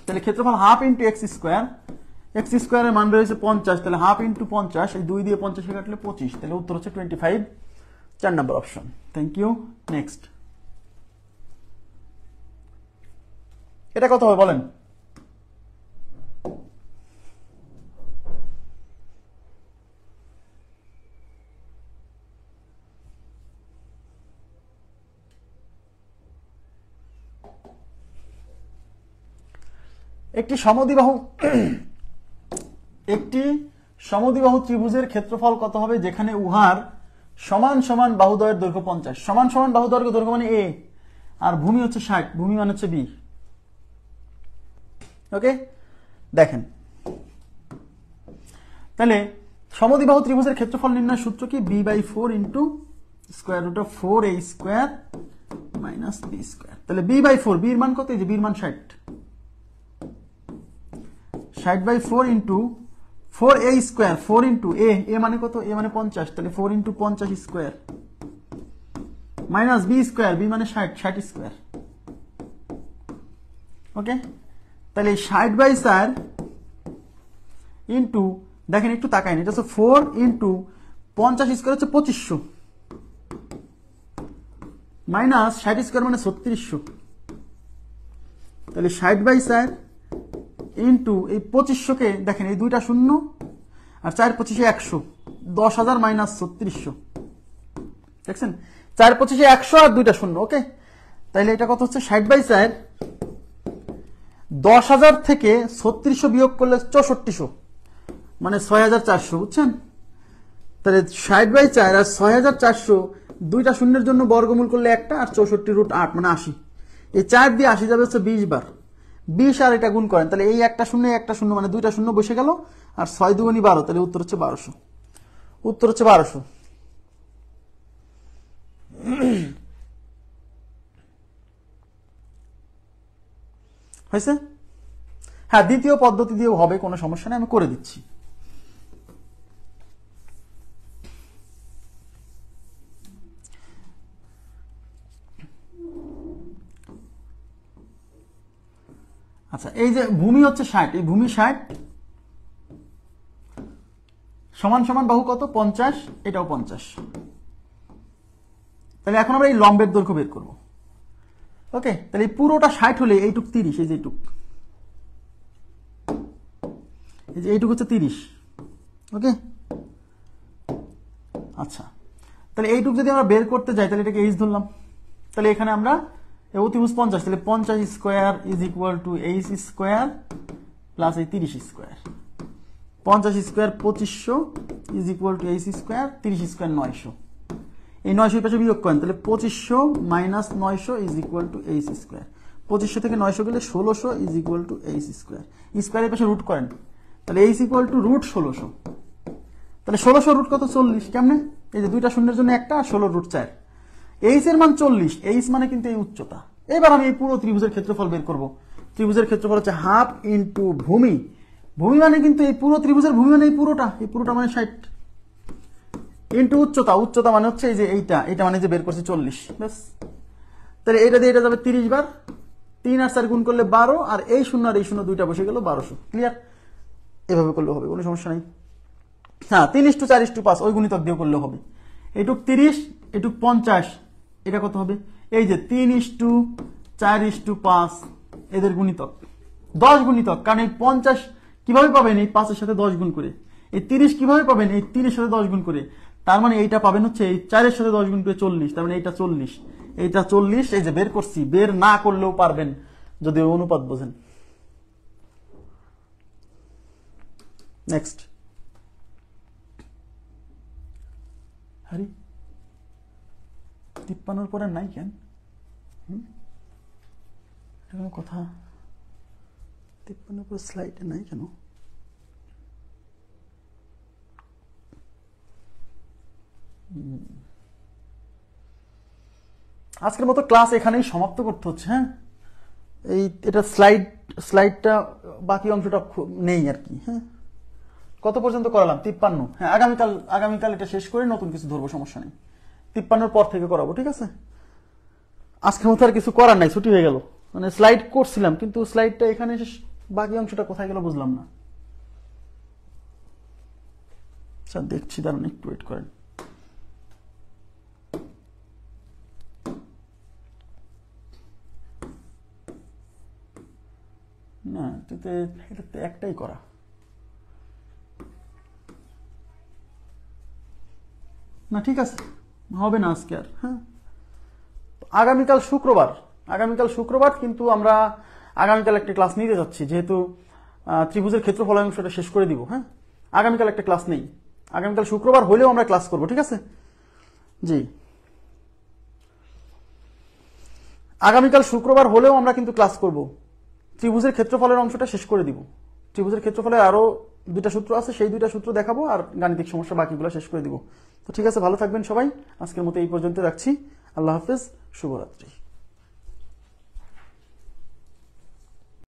তাহলে ক্ষেত্রফল half into x square, x স্কোয়ারের মান বেরিয়েছে 50, তাহলে হাফ ইন্টু 50, এই 2 দিয়ে 50 কাটলে 25, তাহলে উত্তর হচ্ছে 25, 4 number option. Thank you. Next, এটা কত হবে বলেন? একটি সমদ্বিবাহু ত্রিভুজের ক্ষেত্রফল কত হবে যেখানে উহার সমান সমান বাহুদ্বয়ের দৈর্ঘ্য 50, সমান সমান বাহুদ্বয়ের দৈর্ঘ্য মানে এ, আর ভূমি হচ্ছে 60, ভূমি মানে হচ্ছে বি। ওকে, দেখেন তাহলে সমদ্বিবাহু ত্রিভুজের ক্ষেত্রফল নির্ণয়ের সূত্র কি? b/4 into square root of 4a square minus b square. তাহলে b/4, b এর মান কত? এই যে b এর মান 60, 60/4 into 4a square, 4 into a মানে কত? a মানে 50, তাহলে 4 into 50 square minus b square, b মানে 60 স্কোয়ার। ওকে, তাহলে 60/4 ইন্টু, দেখেন একটু তাকাইন, এটা হচ্ছে 4 ইন্টু 50 স্কোয়ার হচ্ছে 2500 মাইনাস 60 স্কোয়ার মানে 3600। তাহলে 60/4 ইন্টু এই 2500 কে দেখেন, এই দুইটা শূন্য আর 4 25 100, 10,000 মাইনাস 3600, দেখছেন 4 25 100 আর দুইটা শূন্য। ওকে, তাহলে এটা কত হচ্ছে? 60/4, 10,000 থেকে 3600 বিয়োগ করলে 6400, মানে 6400, বুঝছেন? তাহলে 60/4 আর 6400 দুইটা শূন্যের জন্য বর্গমূল করলে একটা, আর 64√8 মানে 80, এই 4 দিয়ে 80 যাবে হচ্ছে 20 বার, 20 আর এটা গুণ করেন, তাহলে এই একটা শূন্য একটা শূন্য মানে দুইটা শূন্য বসে গেল, আর 6 2 12, তাহলে উত্তর হচ্ছে 1200। উত্তর হচ্ছে 1200। হয়েছে? হ্যাঁ, দ্বিতীয় পদ্ধতি দিয়েও হবে, কোনো সমস্যা নেই, আমি করে দিচ্ছি। আচ্ছা, এই যে ভূমি হচ্ছে 60, এই ভূমি 60 সমান সমান বাহু কত? 50, এটাও 50। তাহলে এখন আমরা এই লম্বের দৈর্ঘ্য বের করব। ওকে, তাহলে এই পুরোটা 60 হলে এইটুক 30, এই যে এইটুক, এই যে এইটুক হচ্ছে 30। ওকে, আচ্ছা, তাহলে এইটুক যদি আমরা বের করতে যাই তাহলে এটাকে এইচ ধরলাম, তাহলে এখানে আমরা অতিভুজ 50, তাহলে 50 square is equal to H square plus এই 30 square, 50 square 2500 is equal to H square, 30 square 900, এই 900 পাশে বিয়োগ করেন, তাহলে 2500 minus 900 is equal to H square, 2500 থেকে 900 গেলে 1600 is equal to H square, স্কোয়ারের পাশে রুট করেন, তাহলে এইচ ইকুয়াল টু রুট 1600, তাহলে 1600 রুট কত? 40। কেমনে? এই যে দুইটা শূন্যের জন্য একটা, 16√4, এইচ এর মান 40, এইচ মানে কিন্তু এই উচ্চতা। এবার আমি এই পুরো ত্রিভুজের ক্ষেত্রফল বের করব। ত্রিভুজের ক্ষেত্রফল হচ্ছে হাফ ইন্টু ভূমি, ভূমি মানে কিন্তু এই পুরো ত্রিভুজের ভূমি মানে এই পুরোটা মানে 60 ইন্টু উচ্চতা, উচ্চতা মানে হচ্ছে এই যে এইটা মানে যে বের করছি 40, ব্যাস। তাহলে এটা দিয়ে এটা যাবে 30 বার, 3 আর 4 গুণ করলে 12, আর এই শূন্য আর এই শূন্য দুইটা বসে গেল 1200। ক্লিয়ার? এভাবে করলে হবে, কোনো সমস্যা নাই। হ্যাঁ, 3:4:5 ওই গুণিতক দিয়ে করলে হবে। এটুক 30, এটুক 50, এটা কত হবে? এই যে 3:4:5 এদের গুণিতক 10 গুণিতক। কারণ এই 50 কিভাবে পাবেন? এই 5 এর সাথে 10 গুণ করে। এই 30 কিভাবে পাবেন? এই 3 এর সাথে 10 গুণ করে। তার মানে এইটা পাবেন হচ্ছে এই 4 এর সাথে 10 গুণ করে 40। তার মানে এইটা 40, এইটা 40। এই যে বের করছি, বের না করলেও পারবেন যদি অনুপাত বোঝেন। নেক্সট। আরে 53 পরে নাই কেন? কোনো কথা? 53 পরে স্লাইডে নাই কেন? আজকের মতো ক্লাস এখানেই সমাপ্ত করতে হচ্ছে। হ্যাঁ, এটা স্লাইডটা বাকি অংশটা নেই আর কি। হ্যাঁ, কত পর্যন্ত করালাম? 53। হ্যাঁ, আগামীকাল এটা শেষ করে নতুন কিছু ধরবো, সমস্যা নেই। 53 পর থেকে করাবো, ঠিক আছে? আজকের মতো আর কিছু করার নাই, ছুটি হয়ে গেল। মানে স্লাইড করছিলাম কিন্তু স্লাইডটা এখানে শেষ, বাকি অংশটা কোথায় গেল বুঝলাম না। স্যার দেখছি, দাঁড়ান একটু ওয়েট করেন। না, এটাতে একটাই করা। না ঠিক আছে, হবে না আজকে আর। হ্যাঁ, আগামীকাল শুক্রবার কিন্তু আমরা আগামীকাল একটা ক্লাস নিতে যাচ্ছি, যেহেতু ত্রিভুজের ক্ষেত্রফল অংশটা শেষ করে দিব। হ্যাঁ, আগামীকাল একটা ক্লাস নেই, আগামীকাল শুক্রবার হলেও আমরা ক্লাস করব, ঠিক আছে? জি, আগামীকাল শুক্রবার হলেও আমরা কিন্তু ক্লাস করব। ত্রিভুজের ক্ষেত্রফলের অংশটা শেষ করে দিব। ত্রিভুজের ক্ষেত্রফলে আরো 2টা সূত্র আছে, সেই 2টা সূত্র দেখাবো, আর গাণিতিক সমস্যা বাকিগুলো শেষ করে দিব। তো ঠিক আছে, ভালো থাকবেন সবাই। আজকের মতো এই পর্যন্ত রাখছি। আল্লাহ হাফেজ, শুভরাত্রি।